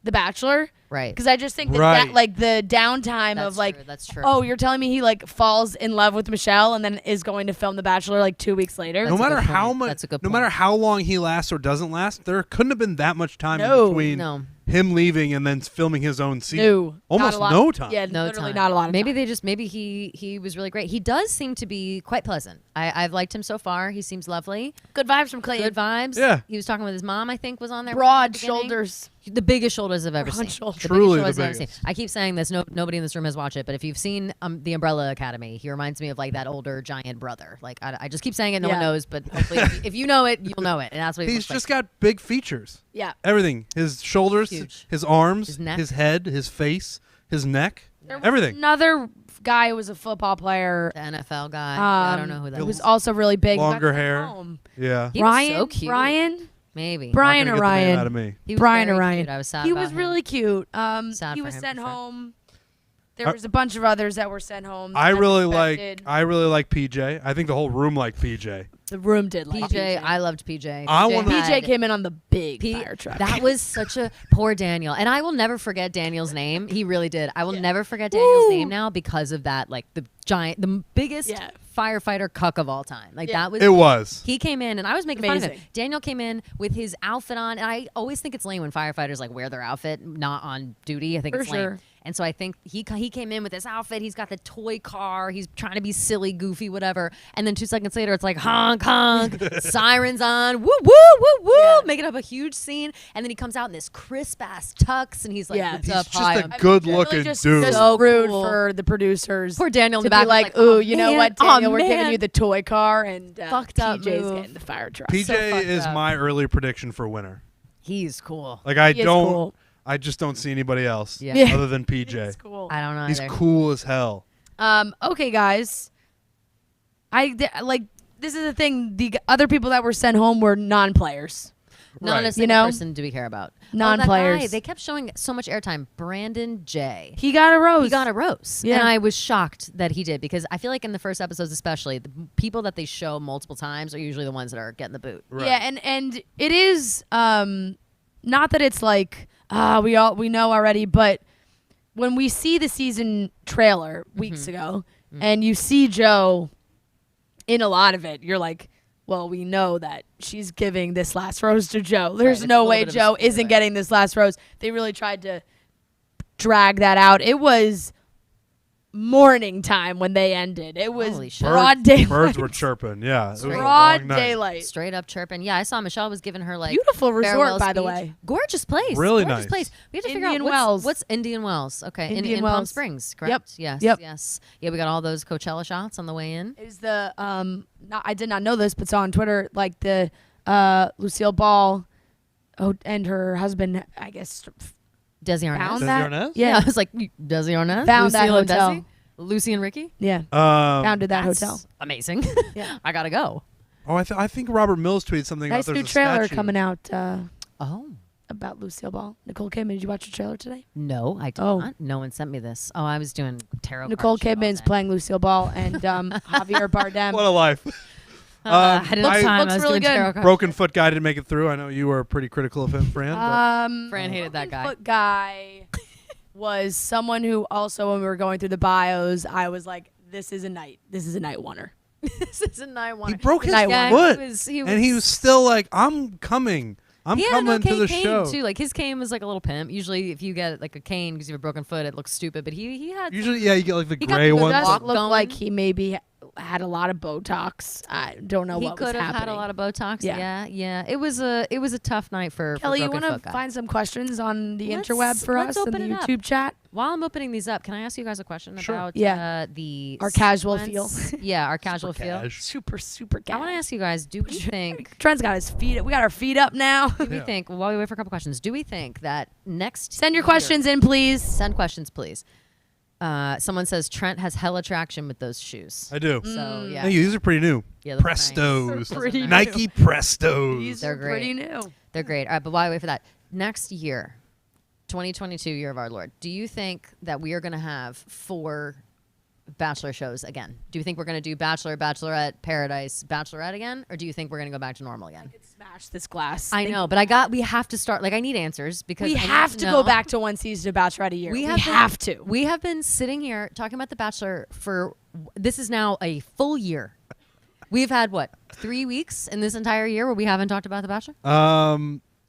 S1: The Bachelor.
S2: right.
S1: Because I just think that,
S3: Right.
S1: like the downtime
S2: That's
S1: of like,
S2: true, that's true.
S1: oh, you're telling me he like falls in love with Michelle and then is going to film The Bachelor like 2 weeks later.
S3: No
S2: That's a
S3: matter
S2: good
S3: how
S2: point.
S3: much,
S2: That's a good
S3: no matter
S2: point.
S3: how long he lasts or doesn't last, there couldn't have been that much time in
S1: No.
S3: between
S2: No.
S3: him leaving and then filming his own season.
S1: No,
S3: Almost
S1: not a lot.
S3: no time.
S1: Yeah,
S2: No
S1: literally
S2: time.
S1: not a lot of
S2: Maybe
S1: time.
S2: maybe he was really great. He does seem to be quite pleasant. I've liked him so far. He seems lovely.
S1: Good vibes from Clayton.
S2: Good vibes.
S3: Yeah.
S2: He was talking with his mom, I think, was on there.
S1: Broad
S2: at the beginning.
S1: shoulders.
S2: The biggest shoulders I've ever
S1: Broad
S2: seen.
S1: shoulders.
S2: The
S3: Truly
S2: biggest
S3: the
S2: shoulders I've ever
S3: biggest.
S2: seen. I keep saying this. Nobody in this room has watched it, but if you've seen the Umbrella Academy, he reminds me of like that older giant brother. Like I just keep saying it. No one
S1: Yeah.
S2: knows, but hopefully if you know it, you'll know it. And that's what he
S3: He's
S2: looks
S3: just
S2: like.
S3: got big features.
S1: Yeah.
S3: Everything. His shoulders,
S2: Huge.
S3: his arms,
S2: His neck.
S3: his head, his face, his neck,
S1: There was
S3: everything.
S1: Another guy who was a football player.
S2: The NFL guy. I don't know who that
S1: Who
S2: was.
S1: was also really big. who got
S3: Longer
S1: sent
S3: hair.
S1: home.
S3: Yeah.
S2: He was
S1: Ryan.
S2: so cute.
S1: Brian.
S2: Maybe.
S1: Brian
S3: Not
S1: or
S3: gonna get the name
S1: Ryan.
S3: out of me.
S2: He was
S1: Brian
S2: very
S1: or Ryan.
S2: cute. I was sad
S1: He
S2: about
S1: was
S2: him.
S1: really cute.
S2: Sad
S1: He
S2: for
S1: was
S2: him,
S1: sent
S2: for sure.
S1: home. There was a bunch of others that were sent home.
S3: I really
S1: unexpected.
S3: like PJ. I think the whole room liked PJ.
S1: The room did like
S2: PJ, I loved PJ.
S3: I
S2: PJ
S3: wanna-
S2: had-
S1: PJ came in on the big
S2: P-
S1: fire truck.
S2: That was such a poor Daniel, and I will never forget Daniel's name. He really did. I will never forget Daniel's
S1: Woo.
S2: name now because of that. Like the biggest
S1: Yeah.
S2: firefighter cuck of all time. Like
S1: Yeah.
S2: that was.
S3: It was.
S2: He came in, and I was making fun of him.
S1: Amazing.
S2: Daniel came in with his outfit on, and I always think it's lame when firefighters like wear their outfit not on duty. I think
S1: For
S2: it's lame.
S1: sure.
S2: And so I think he came in with this outfit. He's got the toy car. He's trying to be silly, goofy, whatever. And then 2 seconds later, it's like honk, honk, sirens on, woo, woo, woo, woo,
S1: Yeah.
S2: making up a huge scene. And then he comes out in this crisp ass tux, and he's like,
S1: Yeah.
S2: "What's
S3: He's
S2: up,
S3: just
S2: hi,
S3: a
S2: I'm-"
S3: good
S1: Really
S3: looking
S1: just,
S3: dude.
S1: just
S2: So
S1: rude
S2: cool.
S1: for the producers.
S2: Poor Daniel in
S1: to
S2: the back
S1: be
S2: was
S1: like,
S2: "Oh,
S1: ooh, you know
S2: man,
S1: what,
S2: oh,
S1: Daniel, we're giving
S2: man."
S1: you the toy car and
S2: Fucked up
S1: PJ's
S2: move.
S1: getting the fire truck.
S3: PJ
S2: so fucked
S3: is
S2: up.
S3: my early prediction for winner.
S2: He's cool.
S3: Like I
S1: He is
S3: don't,
S1: cool.
S3: I just don't see anybody else
S2: Yeah.
S1: Yeah.
S3: other than PJ.
S1: It's cool.
S2: I don't know.
S3: He's
S2: either.
S3: cool as hell.
S1: Okay, guys. Like this is the thing. The other people that were sent home were non-players.
S2: Not
S3: Right.
S2: a single person do we care about.
S1: Non-players.
S2: Oh, that guy, they kept showing so much airtime. Brandon J.
S1: He got a rose.
S2: He got a rose.
S1: Yeah.
S2: And I was shocked that he did because I feel like in the first episodes especially, the people that they show multiple times are usually the ones that are getting the boot.
S3: Right.
S1: Yeah, and it is not that it's like we know already, but when we see the season trailer weeks ago and you see Joe in a lot of it, you're like, well, we know that she's giving this last rose to Joe. There's
S2: it's
S1: no
S2: a little
S1: way
S2: bit of a
S1: Joe
S2: spoiler.
S1: isn't getting this last rose. They really tried to drag that out. It was morning time when they ended. It was
S2: Holy shit.
S1: broad daylight.
S3: Birds were chirping. Yeah. It was a
S1: broad
S3: long night.
S1: daylight.
S2: Straight up chirping. Yeah, I saw Michelle was giving her like
S1: Beautiful resort,
S2: farewell
S1: by the
S2: speech.
S1: way.
S2: Gorgeous place.
S3: Really
S2: Gorgeous
S3: nice.
S2: place. We have to figure out
S1: Indian Wells.
S2: what's Indian Wells. Okay,
S1: Indian
S2: in Palm
S1: Wells.
S2: Springs, correct? Yes.
S1: Yep.
S2: Yes. Yeah, we got all those Coachella shots on the way in.
S1: Is the I did not know this, but saw on Twitter like the Lucille Ball and her husband, I guess,
S2: Desi
S1: found
S2: Arnaz.
S1: that.
S3: Arnaz?
S1: Yeah,
S2: I was like, Desi Arnaz?
S1: Found that
S2: Lucille and
S1: hotel.
S2: Desi? Lucy and Ricky?
S1: yeah. Founded that
S2: That's
S1: hotel.
S2: amazing.
S1: Yeah.
S2: I gotta go.
S3: Oh, I think Robert Mills tweeted something
S1: Nice
S3: about
S1: new
S3: there's a
S1: trailer
S3: statue.
S1: coming out
S2: Oh.
S1: about Lucille Ball. Nicole Kidman. Did you watch the trailer today?
S2: No, I did
S1: Oh.
S2: not. No one sent me this. Oh, I was doing tarot
S1: Nicole
S2: card shit all
S1: Kidman's
S2: day.
S1: playing Lucille Ball, and Javier Bardem.
S3: What a life.
S2: I didn't have
S3: I-
S2: time.
S1: Looks
S2: I was
S1: really
S2: doing
S1: good.
S2: tarot cards.
S3: Broken Foot guy didn't make it through. I know you were pretty critical of him, Fran.
S2: Fran hated that guy.
S1: Foot guy was someone who also, when we were going through the bios, I was like, this is a night oneer.
S2: This is a night one.
S3: he broke his
S1: Night
S3: foot,
S1: one.
S3: and he was still like, "I'm coming. I'm
S2: he had an
S3: coming
S2: okay
S3: to the
S2: cane
S3: show."
S2: too. Like his cane was like a little pimp. Usually, if you get like a cane because you have a broken foot, it looks stupid. But he had
S3: Usually, yeah, you get like the
S2: He got
S3: gray
S2: the
S3: ones.
S2: dust
S1: Doesn't look
S2: going.
S1: like he maybe had a lot of Botox. I don't know
S2: he
S1: what was
S2: could have
S1: happening.
S2: had a lot of Botox.
S1: Yeah.
S2: Yeah. It was a tough night for
S1: Kelly, you
S2: broken
S1: want
S2: foot
S1: to
S2: guy.
S1: find some questions on the
S2: Let's-
S1: interweb for
S2: let's
S1: us in the
S2: open it up.
S1: YouTube chat?
S2: While I'm opening these up, can I ask you guys a question
S3: Sure.
S2: about
S1: Yeah.
S2: the
S1: Our casual
S2: sequence?
S1: feel.
S2: Yeah, our casual feel.
S3: Cash.
S1: Super
S2: I
S1: cat.
S2: want to ask you guys: do we think?
S1: Trent's got his feet. We got our feet up now.
S2: Do we
S3: Yeah.
S2: think? While we wait for a couple questions, do we think that next?
S1: Send your
S2: year-
S1: questions in, please.
S2: Send questions, please. Someone says Trent has hella traction with those shoes.
S3: I do.
S2: So yeah,
S3: Thank you. These are pretty new.
S2: Yeah, those are nice.
S3: Prestos.
S1: They're pretty
S3: Nike Prestos.
S1: These
S2: They're
S1: are pretty
S2: great.
S1: new.
S2: They're great. All right, but while we wait for that, next year, 2022, year of our Lord, do you think that we are going to have 4 Bachelor shows again? Do you think we're going to do Bachelor, Bachelorette, Paradise, Bachelorette again, or do you think we're going to go back to normal again?
S1: Smash this glass.
S2: I know, but we have to start. Like, I need answers because
S1: We
S2: I need
S1: have to
S2: know.
S1: go back to one season of Bachelorette a year. We have to.
S2: We have been sitting here talking about The Bachelor for this is now a full year. We've had what 3 weeks in this entire year where we haven't talked about The Bachelor.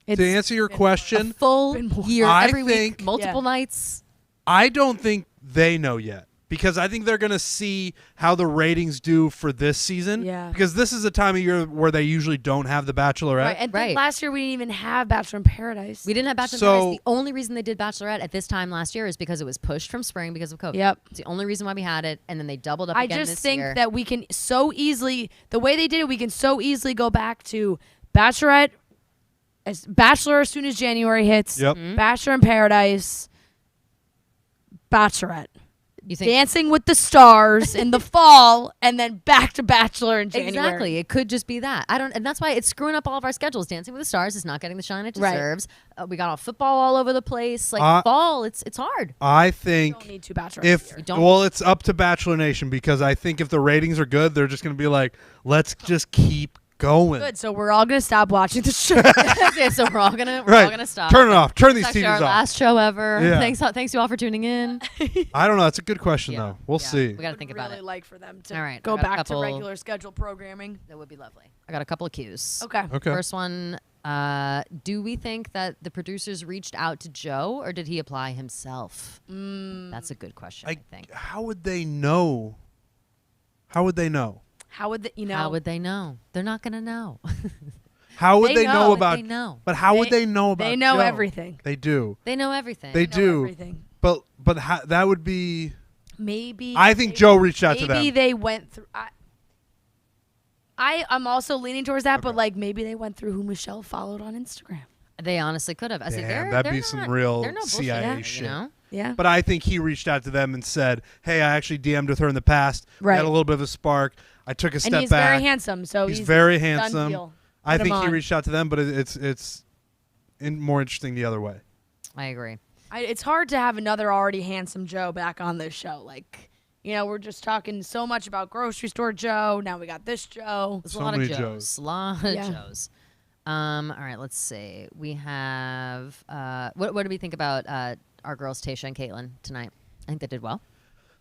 S3: To answer your question,
S2: Full
S1: been more.
S2: year,
S3: I
S2: every
S3: think-
S2: week, multiple nights.
S3: I don't think they know yet because I think they're going to see how the ratings do for this season.
S1: Yeah.
S3: Because this is a time of year where they usually don't have the Bachelorette.
S1: Right. And then
S2: Right.
S1: last year we didn't even have Bachelor in Paradise.
S2: We didn't have Bachelor in
S3: So-
S2: Paradise. The only reason they did Bachelorette at this time last year is because it was pushed from spring because of COVID.
S1: Yep.
S2: It's the only reason why we had it, and then they doubled up
S1: I
S2: again
S1: just
S2: this
S1: think
S2: year.
S1: that we can so easily, the way they did it, we can so easily go back to Bachelorette, Bachelor as soon as January hits,
S3: Yep.
S1: Bachelor in Paradise, Bachelorette.
S2: You think
S1: Dancing with the Stars in the fall, and then back to Bachelor in January.
S2: exactly? It could just be that. I don't, and that's why it's screwing up all of our schedules. Dancing with the Stars is not getting the shine it
S1: Right.
S2: deserves. We got all football all over the place. Like fall, it's hard.
S3: I
S1: We
S3: think
S1: don't need two Bachelorettes
S3: if
S1: a year.
S2: We don't-
S3: well, it's up to Bachelor Nation because I think if the ratings are good, they're just going to be like, let's just keep going.
S1: Good, so we're all gonna stop watching the show.
S2: Yeah, so we're all gonna
S3: Right.
S2: stop.
S3: Turn it off. Turn these
S2: It's actually
S3: TVs
S2: our
S3: off.
S2: last show ever.
S3: Yeah.
S2: Thanks you all for tuning in.
S3: I don't know. That's a good question
S2: Yeah.
S3: though. We'll
S2: Yeah.
S3: see.
S2: We got to
S1: Would
S2: think about
S1: really
S2: it.
S1: like for them to
S2: All right,
S1: go
S2: I got a
S1: back to
S2: couple-
S1: regular schedule programming.
S2: That would be lovely. I got a couple of cues.
S1: Okay.
S3: Okay.
S2: First one, do we think that the producers reached out to Joe or did he apply himself? That's a good question, I think.
S3: How would they know? How would they know?
S1: How would they,
S2: How would they know? They're not going to know.
S3: How would
S1: They
S3: they
S1: know,
S3: know
S1: but
S3: about?
S2: they know.
S3: But how would they know about?
S1: They know
S3: Joe?
S1: everything.
S3: They do.
S2: They know everything.
S3: They
S1: Know
S3: do.
S1: everything.
S3: But that would be.
S1: Maybe
S3: I think Joe reached out to them.
S1: Maybe they went through. I'm also leaning towards that, but like maybe they went through who Michelle followed on Instagram.
S2: They honestly could have. I said,
S3: Damn,
S2: they're
S3: that'd be
S2: not-
S3: some real
S2: they're no bullshit,
S3: CIA
S2: you
S3: shit.
S2: know?
S1: Yeah.
S3: But I think he reached out to them and said, "Hey, I actually DM'd with her in the past. We
S1: Right.
S3: had a little bit of a spark. I took a
S1: And
S3: step
S1: he's
S3: back.
S1: very handsome, so
S3: He's
S1: he's
S3: very
S1: done
S3: handsome.
S1: deal.
S3: I
S1: Put him
S3: think he
S1: on.
S3: reached out to them, but it's more interesting the other way.
S2: I agree.
S1: It's hard to have another already handsome Joe back on this show. Like, we're just talking so much about grocery store Joe. Now we got this Joe.
S2: There's
S3: So
S2: a lot
S3: many
S2: of Joes.
S3: Joes.
S2: A lot of
S1: Yeah.
S2: Joes. All right, let's see. We have what do we think about our girls Tasha and Caitlin tonight? I think they did well.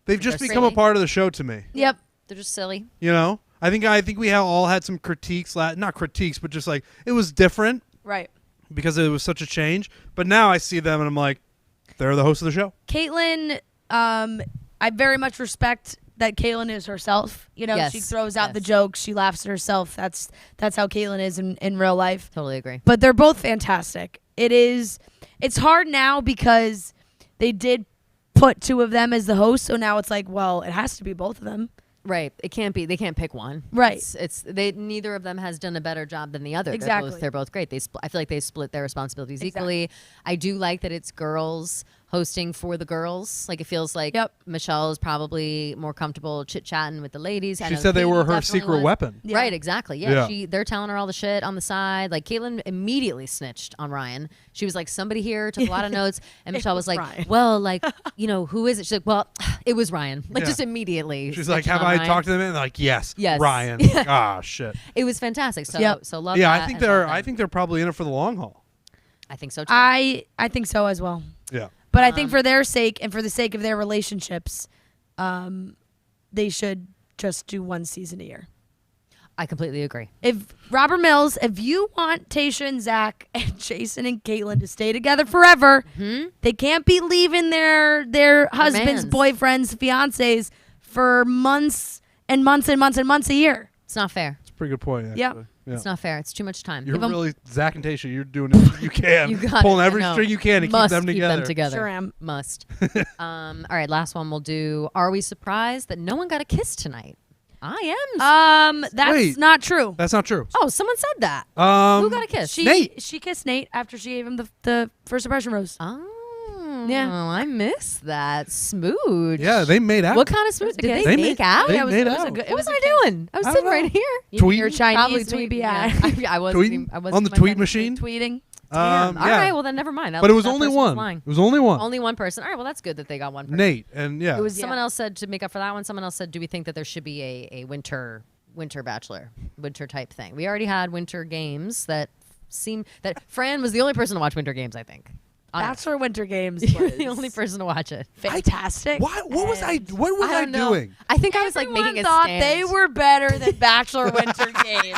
S3: They've just
S2: They're
S3: become a
S2: silly.
S3: part of the show to me.
S1: Yep.
S2: They're just silly.
S3: You know, I think we all had some critiques, not critiques, but just like it was different
S1: Right.
S3: because it was such a change. But now I see them and I'm like, they're the host of the show.
S1: Caitlyn, I very much respect that Caitlyn is herself.
S2: Yes,
S1: She throws out the
S2: yes.
S1: jokes. She laughs at herself. That's how Caitlyn is in real life.
S2: Totally agree.
S1: But they're both fantastic. It's hard now because they did put two of them as the host, so now it's like, well, it has to be both of them.
S2: Right. It can't be. They can't pick one.
S1: Right.
S2: It's they. Neither of them has done a better job than the other.
S1: Exactly.
S2: They're both great. I feel like they split their responsibilities
S1: Exactly.
S2: equally. I do like that it's girls hosting for the girls. Like it feels like
S1: Yep.
S2: Michelle is probably more comfortable chit chatting with the ladies. I
S3: She
S2: know
S3: said they
S2: Katie
S3: were her
S2: definitely
S3: secret
S2: was.
S3: weapon.
S1: Yeah.
S2: Right, exactly. Yeah,
S3: Yeah.
S2: they're telling her all the shit on the side. Like Caitlyn immediately snitched on Ryan. She was like, "Somebody here took a lot of notes," and Michelle was like,
S1: Ryan.
S2: "Well, like, who is it?" She's like, "Well, it was Ryan." Like
S3: Yeah.
S2: just immediately.
S3: She's like,
S2: snitching
S3: have
S2: on
S3: I
S2: Ryan.
S3: talked to them? And they're like, yes,
S2: Yes.
S3: Ryan. Ah, shit.
S2: It was fantastic. So
S1: Yep.
S2: so love.
S3: Yeah,
S2: that
S3: I think
S2: and love
S3: I
S2: them.
S3: think they're probably in it for the long haul.
S2: I think so too.
S1: I think so as well.
S3: Yeah.
S1: But I think for their sake and for the sake of their relationships, they should just do one season a year.
S2: I completely agree.
S1: If Robert Mills, if you want Tayshia and Zach and Jason and Caitlyn to stay together forever, they can't be leaving their husbands,
S2: mans.
S1: boyfriends, fiancés for months and months and months and months a year.
S2: It's not fair.
S3: It's a pretty good point, actually.
S1: Yep.
S3: Yeah.
S2: It's not fair. It's too much time.
S3: You're
S2: Give 'em-
S3: really, Zach and Tayshia, you're doing everything you can.
S2: You got
S3: Pulling
S2: it.
S3: every
S2: I know.
S3: string you can to keep
S2: Must
S3: them together.
S1: Sure am.
S2: Must. All right, last one we'll do. Are we surprised that no one got a kiss tonight? I am.
S1: That's
S3: Wait.
S1: not true.
S3: That's not true.
S2: Oh, someone said that.
S3: Um,
S2: Who got a kiss?
S3: Nate.
S1: She kissed Nate after she gave him the first impression rose.
S2: Oh,
S1: Yeah.
S2: I missed that. Smooch.
S3: Yeah, they made out.
S2: What kind of smooch?
S1: a
S2: Did
S1: kiss.
S2: they
S3: They
S2: make
S3: made-
S2: out?
S3: they
S1: Yeah, it was,
S3: made
S1: it was a
S3: out.
S1: good. It
S2: What was
S1: a
S2: I
S1: kiss.
S2: doing? I was
S3: I
S2: sitting
S3: don't
S2: right
S3: know.
S2: here.
S3: Tweet?
S1: You're
S2: Probably
S1: Chinese,
S2: tweeting.
S1: maybe.
S2: Yeah. I was.
S3: Tweeting?
S2: I was
S3: On the tweet machine?
S1: Tweeting.
S2: Damn. All
S3: yeah.
S2: right. Well, then never mind.
S3: But it was
S2: that
S3: only
S2: person was
S3: one.
S2: lying.
S3: It was only one.
S2: Only one person. All right. Well, that's good that they got one person.
S3: Nate. And yeah.
S1: It was
S2: Someone else said to make up for that one. Someone else said, "Do we think that there should be a winter bachelor, winter type thing?" We already had winter games that Fran was the only person to watch winter games. I think.
S1: Bachelor Winter Games
S2: You're
S1: was
S2: the only person to watch it.
S1: fantastic.
S3: What was I? What was I
S2: don't know.
S3: doing?
S2: I think I was like
S1: Everyone
S2: making a
S1: thought
S2: stand.
S1: they were better than Bachelor Winter Games.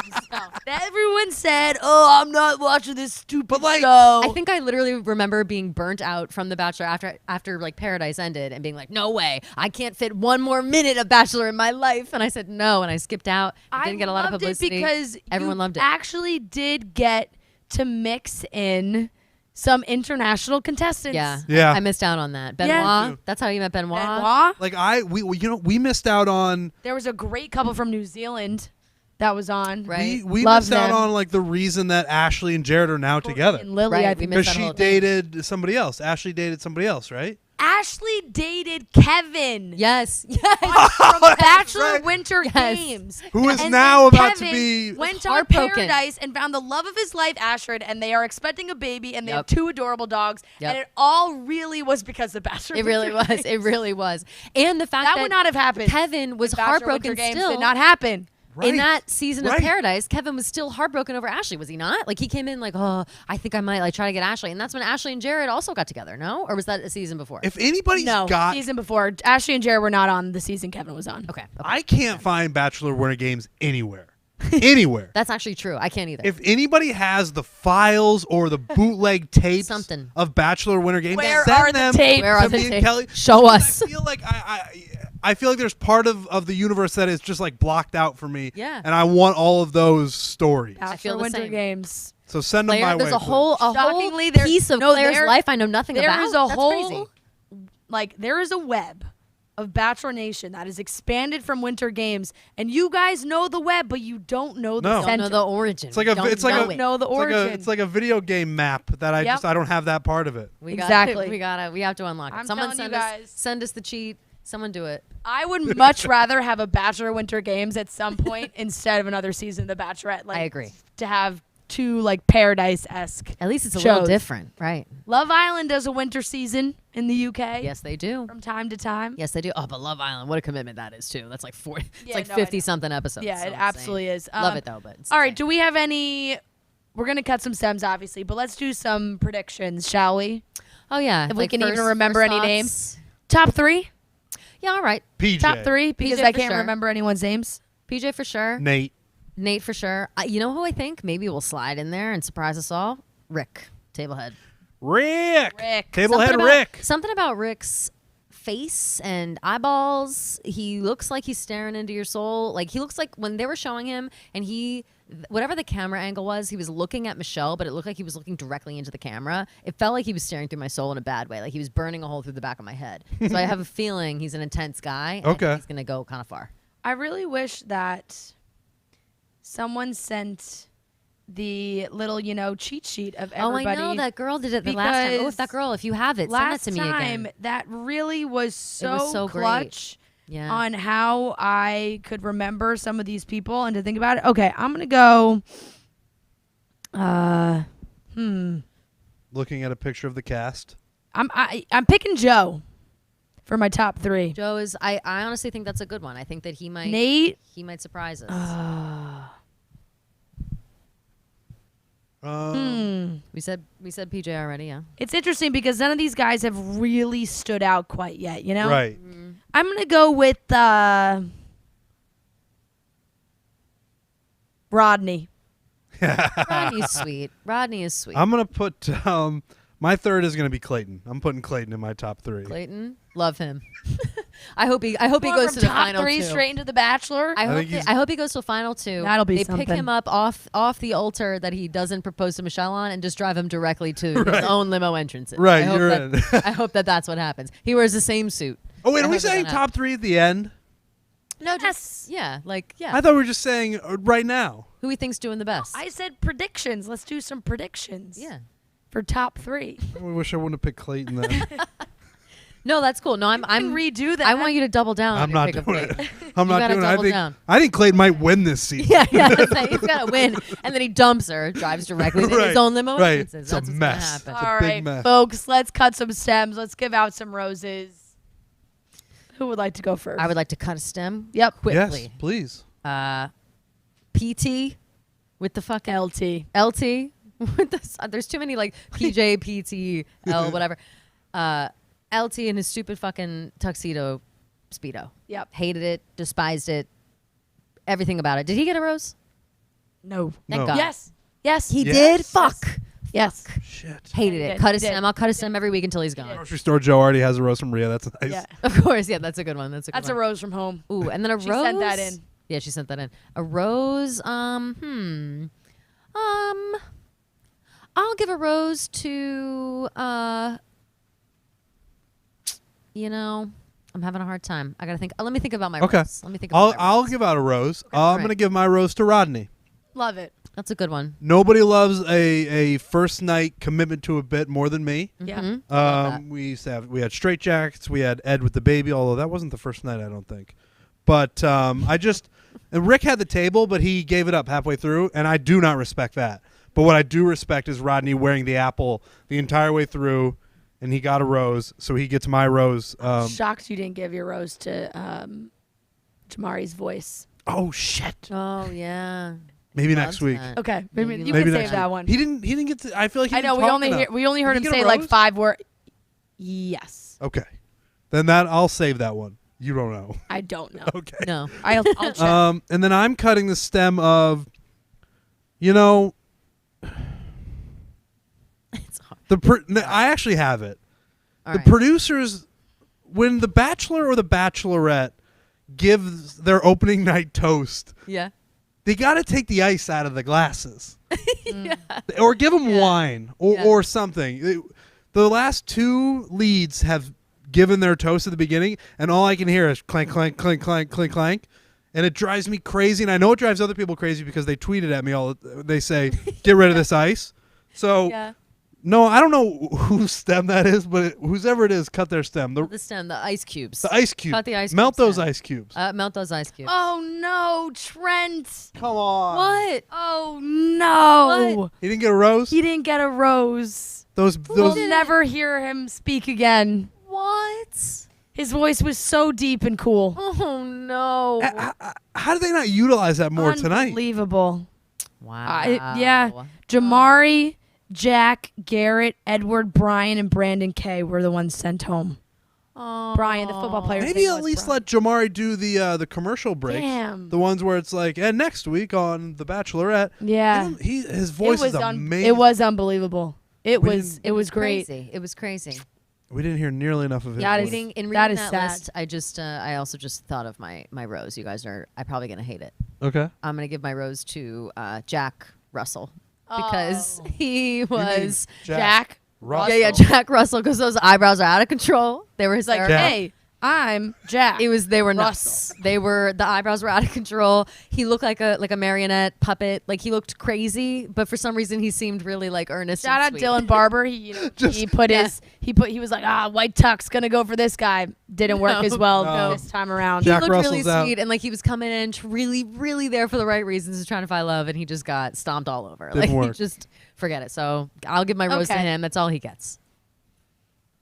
S1: Everyone said, "Oh, I'm not watching this stupid show."
S2: I think I literally remember being burnt out from The Bachelor after like Paradise ended and being like, "No way, I can't fit one more minute of Bachelor in my life." And I said no, and I skipped out. I didn't get a lot of
S1: loved it
S2: publicity
S1: because
S2: everyone
S1: you
S2: loved it.
S1: Actually, did get to mix in some international contestants.
S3: Yeah.
S2: I missed out on that.
S1: Yeah.
S2: Benoit, that's how you met Benoit.
S1: Benoit.
S3: Like we missed out on.
S1: There was a great couple from New Zealand that was on.
S2: Right.
S3: We
S1: Love
S3: missed out
S1: them.
S3: on like the reason that Ashley and Jared are now together.
S1: And Lily,
S2: Right,
S1: I
S2: we
S1: think.
S2: missed
S3: Because
S2: that
S3: she
S2: whole thing.
S3: dated somebody else. Ashley dated somebody else, right?
S1: Ashley dated Kevin.
S2: Yes.
S1: From Bachelor
S3: right.
S1: Winter
S2: Yes.
S1: Games.
S3: Who is
S1: And
S3: now
S1: then
S3: about to
S1: Kevin
S3: be.
S1: went on
S2: heartbroken.
S1: Paradise and found the love of his life, Ashford, and they are expecting a baby, and they have
S2: Yep.
S1: 2 adorable dogs,
S2: Yep.
S1: and it all really was because of Bachelor.
S2: It really
S1: Winter
S2: was.
S1: Games.
S2: It really was. And the fact
S1: That
S2: that
S1: would not have happened.
S2: Kevin was
S1: if Bachelor
S2: heartbroken
S1: Winter Games
S2: still.
S1: did not happen.
S3: Right.
S2: In that season of
S3: Right.
S2: Paradise, Kevin was still heartbroken over Ashley, was he not? Like he came in like, "Oh, I think I might like try to get Ashley," and that's when Ashley and Jared also got together. No, or was that a season before?
S3: If anybody's
S1: No,
S3: got.
S1: season before. Ashley and Jared were not on the season Kevin was on.
S2: okay,
S3: I can't find Bachelor Winter Games anywhere. Anywhere.
S2: that's actually true. I can't either.
S3: If anybody has the files or the bootleg tapes
S2: Something.
S3: of Bachelor Winter Games,
S1: Where
S3: send
S1: are the
S3: them
S1: tapes?
S2: Where
S3: to
S2: are the
S3: me and
S2: tapes?
S3: Kelly.
S2: Show us.
S3: I feel like I feel like there's part of the universe that is just like blocked out for me.
S2: Yeah.
S3: And I want all of those stories.
S1: Bachelor
S2: feel the
S1: Winter
S2: same.
S1: Games.
S3: So send them
S2: Claire,
S3: my way.
S2: there's a
S3: please.
S2: whole
S1: Shockingly, there-
S2: piece of
S1: no,
S2: Claire's
S1: there-
S2: life I know nothing
S1: There
S2: about.
S1: is a
S2: That's
S1: whole,
S2: crazy.
S1: like, there is a web of Bachelor Nation that is expanded from Winter Games, and you guys know the web, but you don't know the
S3: No.
S2: Don't
S1: center.
S2: know the origin.
S3: It's like a
S2: Don't
S3: it's like
S2: know
S3: a
S2: it.
S1: know the origin.
S3: It's like a video game map that
S1: Yep.
S3: I don't have that part of it.
S2: We
S1: Exactly.
S2: We have to unlock it.
S1: I'm
S2: Someone
S1: telling you
S2: send us
S1: guys.
S2: send us the cheat. Someone do it.
S1: I would much rather have a Bachelor Winter Games at some point instead of another season of The Bachelorette. Like,
S2: I agree.
S1: To have 2 like Paradise-esque.
S2: At least it's a little
S1: Shows.
S2: different, right?
S1: Love Island does a winter season in the UK.
S2: Yes, they do.
S1: From time to time.
S2: Yes, they do. Oh, but Love Island, what a commitment that is too. That's like 40.
S1: Yeah,
S2: It's like
S1: no, I know.
S2: 50 something episodes.
S1: Yeah,
S2: so
S1: it
S2: insane.
S1: absolutely is.
S2: Love it though, but it's
S1: All right,
S2: insane.
S1: do we have any? We're gonna cut some stems, obviously, but let's do some predictions, shall we?
S2: Oh yeah,
S1: If we
S2: like
S1: can even
S2: first-
S1: remember
S2: first
S1: any
S2: thoughts.
S1: names. Top 3.
S2: Yeah, all right.
S3: PJ.
S1: Top 3 because
S2: PJ
S1: I
S2: for
S1: can't
S2: sure.
S1: remember anyone's names.
S2: PJ for sure.
S3: Nate.
S2: Nate for sure. You know who I think maybe will slide in there and surprise us all? Rick, Tablehead.
S3: Rick.
S1: Rick.
S3: Tablehead
S2: about,
S3: Rick.
S2: Something about Rick's face and eyeballs. He looks like he's staring into your soul. Like he looks like when they were showing him and whatever the camera angle was, he was looking at Michelle, but it looked like he was looking directly into the camera. It felt like he was staring through my soul in a bad way. Like he was burning a hole through the back of my head. So I have a feeling he's an intense guy. And
S3: Okay.
S2: He's going to go kind of far.
S1: I really wish that someone sent the little, cheat sheet of everybody.
S2: Oh, I know that girl did it the last time. Oh, if that girl, if you have it, send it to me again.
S1: Last time, that really was so
S2: great.
S1: clutch
S2: Yeah.
S1: on how I could remember some of these people and to think about it. Okay, I'm gonna go.
S3: Looking at a picture of the cast.
S1: I'm picking Joe for my top 3.
S2: Joe is. I honestly think that's a good one. I think that he might.
S1: Nate.
S2: He might surprise us. We said PJ already. Yeah.
S1: It's interesting because none of these guys have really stood out quite yet.
S3: Right.
S1: I'm gonna go with Rodney.
S2: Rodney's sweet. Rodney is sweet.
S3: I'm gonna put my third is gonna be Clayton. I'm putting Clayton in my top 3.
S2: Clayton, love him. I hope he goes to the
S1: top
S2: final
S1: 3
S2: 2.
S1: straight into the Bachelor.
S2: I hope he goes to the final 2.
S1: That'll be
S2: They
S1: something.
S2: pick him up off the altar that he doesn't propose to Michelle on, and just drive him directly to his own limo entrances.
S3: Right,
S2: I hope
S3: you're
S2: that,
S3: in.
S2: I hope that's what happens. He wears the same suit.
S3: Oh wait,
S2: I
S3: are we
S2: hope that
S3: saying
S2: that
S3: top 3 at the end?
S2: No,
S1: Yes.
S2: yeah,
S3: I thought we were just saying right now.
S2: who he thinks doing the best.
S1: I said predictions. Let's do some predictions.
S2: Yeah.
S1: For top 3.
S3: I wish I wouldn't have picked Clayton then.
S2: No, that's cool. No, I'm
S1: redo that.
S2: I want you to double down.
S3: I'm
S2: on your
S3: not
S2: pick of
S3: doing
S2: Clayton.
S3: it. I'm
S2: You
S3: not
S2: gotta
S3: doing it.
S2: double down.
S3: I think Clayton might win this season.
S2: Yeah, that's right. He's got to win, and then he dumps her, drives directly to his own limo.
S3: Right.
S2: Entrances.
S3: It's
S2: That's
S3: a
S2: what's
S3: mess.
S2: gonna
S3: It's
S2: happen.
S3: a
S1: All
S3: big
S1: right,
S3: mess.
S1: folks, let's cut some stems. Let's give out some roses. Who would like to go first?
S2: I would like to cut a stem.
S1: Yep.
S2: Quickly.
S3: Yes, please.
S2: PT with the fucking
S1: LT.
S2: LT. With there's too many like PJ, PT, L, whatever. LT in his stupid fucking tuxedo Speedo.
S1: Yep.
S2: Hated it, despised it, everything about it. Did he get a rose?
S1: No.
S2: Thank
S3: No.
S2: God.
S1: Yes. Yes.
S2: He
S3: Yes.
S2: did? Fuck.
S1: Yes.
S3: Shit.
S2: Hated
S1: He
S2: it.
S1: did.
S2: Cut
S1: He
S2: his
S1: did.
S2: stem. I'll cut his stem every week until he's gone.
S3: Grocery store Joe already has a rose from Rhea. That's nice.
S1: Yeah.
S2: Of course, yeah, that's a good one. That's a good
S1: That's a
S2: one.
S1: rose from home.
S2: Ooh, and then a
S1: She
S2: rose.
S1: sent that in.
S2: Yeah, she sent that in. A rose. I'll give a rose to. I'm having a hard time. I gotta think. Let me think about my
S3: Okay.
S2: rose. Let me think. About my
S3: I'll
S2: rose.
S3: give out a rose. I'm
S2: Alright.
S3: going to give my rose to Rodney.
S1: Love it.
S2: That's a good one.
S3: Nobody loves a first night commitment to a bit more than me.
S1: Yeah.
S2: Mhm. Love that.
S3: We had straight jackets. We had Ed with the baby, although that wasn't the first night, I don't think. But and Rick had the table, but he gave it up halfway through, and I do not respect that. But what I do respect is Rodney wearing the apple the entire way through, and he got a rose, so he gets my rose.
S1: Shocked you didn't give your rose to Jamari's voice.
S3: Oh shit!
S2: Oh yeah.
S3: Maybe
S2: Loves
S3: next week.
S2: that.
S1: Okay,
S2: Maybe
S1: maybe you
S3: Maybe
S1: can
S3: next
S1: save that
S3: week.
S1: one.
S3: He didn't get to. I feel like he
S1: I know
S3: didn't
S1: we
S3: talk
S1: only
S3: enough.
S1: we only heard
S3: Did
S1: him
S3: he get
S1: say
S3: a
S1: like
S3: rose?
S1: 5 words. Yes.
S3: Okay, then I'll save that one. You don't know.
S1: I don't know.
S3: Okay.
S2: No.
S1: I'll check.
S3: And then I'm cutting the stem of,
S2: It's hard.
S3: I actually have it.
S2: All
S3: The
S2: right.
S3: producers, when the Bachelor or the Bachelorette gives their opening night toast,
S2: Yeah.
S3: they got to take the ice out of the glasses. Or give them wine
S2: Yeah.
S3: or something. The last 2 leads have given their toast at the beginning, and all I can hear is clank, clank, clank, clank, clank, clank. And it drives me crazy. And I know it drives other people crazy because they tweeted at me they say, get rid of this ice. So,
S2: Yeah.
S3: no, I don't know whose stem that is, but whoever it is, cut their stem.
S2: The stem, the ice cubes.
S3: The ice cube.
S2: Cut the ice
S3: Melt
S2: cubes
S3: those
S2: down.
S3: ice cubes.
S2: Melt those ice cubes.
S1: Oh no, Trent.
S3: Come on.
S2: What?
S1: Oh no.
S2: What?
S3: He didn't get a rose?
S1: He didn't get a rose.
S3: Those
S1: We'll never hear him speak again.
S2: What?
S1: His voice was so deep and cool.
S2: Oh no.
S3: How did they not utilize that more tonight?
S1: Unbelievable.
S2: Wow.
S1: Yeah. Jamari, Jack, Garrett, Edward, Brian, and Brandon K were the ones sent home.
S2: Oh.
S1: Brian, the football player.
S3: Maybe at least let Jamari do the commercial breaks.
S1: Damn.
S3: The ones where it's like, and next week on The Bachelorette.
S1: Yeah.
S3: His voice is amazing.
S1: It was unbelievable. It
S3: We
S1: was great.
S2: Crazy. It was crazy.
S3: We didn't hear nearly enough of his
S1: That
S3: voice.
S1: is-
S2: In reading
S1: that is
S2: that
S1: sad.
S2: list, I also just thought of my rose. You guys are probably gonna hate it.
S3: Okay.
S2: I'm gonna give my rose to Jack Russell because he was
S1: Jack.
S3: Russell.
S2: Jack Russell because those eyebrows are out of control. They were
S1: It's like,
S2: hysterical.
S3: Jack.
S1: hey, I'm Jack.
S2: They were nuts.
S1: Russell.
S2: The eyebrows were out of control. He looked like a marionette puppet. Like he looked crazy, but for some reason he seemed really like earnest.
S1: Shout out
S2: and sweet.
S1: Dylan Barber. He was like, white tuck's gonna go for this guy. Didn't work as well this time around.
S3: Jack
S2: He looked
S3: Russell's
S2: really
S3: out.
S2: sweet and like he was coming in really, really there for the right reasons, trying to find love, and he just got stomped all over.
S3: Didn't work.
S2: Just forget it. So I'll give my rose to
S1: Okay.
S2: him. That's all he gets.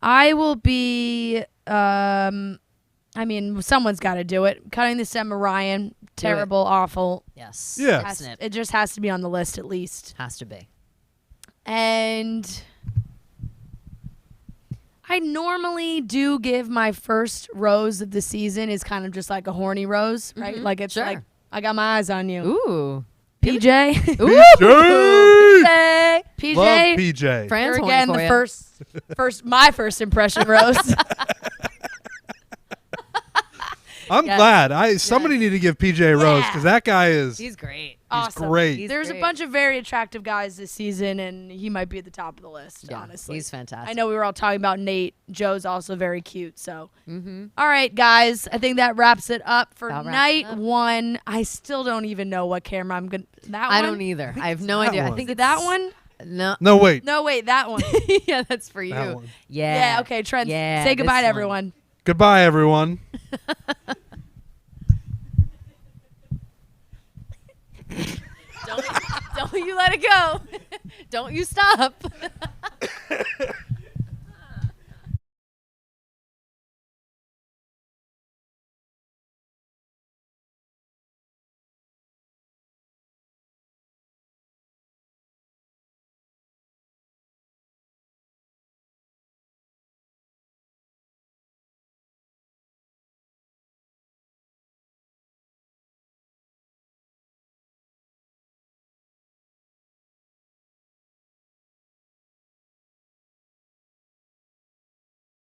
S1: I will be. Someone's got to do it. Cutting the stem of Ryan. Terrible, awful.
S2: Yes.
S3: Yeah.
S1: It just has to be on the list at least.
S2: Has to be.
S1: And I normally do give my first rose of the season is kind of just like a horny rose, right? Like it's
S2: Sure.
S1: like I got my eyes on you.
S2: Ooh.
S1: PJ.
S3: Jay!
S1: PJ. PJ.
S3: Love PJ.
S2: Fran's
S1: You're
S2: horny
S1: again
S2: for
S1: the
S2: ya.
S1: my first impression rose.
S3: I'm
S2: Yes.
S3: glad. Somebody need to give PJ a rose
S1: Yeah.
S3: because that guy is
S2: He's great.
S1: Awesome.
S3: great.
S1: There's a bunch of very attractive guys this season, and he might be at the top of the list,
S2: Yeah,
S1: honestly.
S2: he's fantastic.
S1: I know we were all talking about Nate. Joe's also very cute. So, All right, guys. I think that wraps it up for
S2: That wraps
S1: night
S2: it up.
S1: 1. I still don't even know what camera I'm going to. That one?
S2: I don't either. I have no
S3: That
S2: idea.
S3: one.
S2: I think
S1: Is it that one?
S2: No.
S3: No, wait.
S1: No, wait, that one.
S2: Yeah, that's for you.
S3: That one.
S2: Yeah.
S1: Yeah, okay, Trent.
S2: Yeah,
S1: say goodbye
S2: this
S1: to
S2: one.
S1: everyone.
S3: Goodbye, everyone.
S2: Don't you let it go. Don't you stop.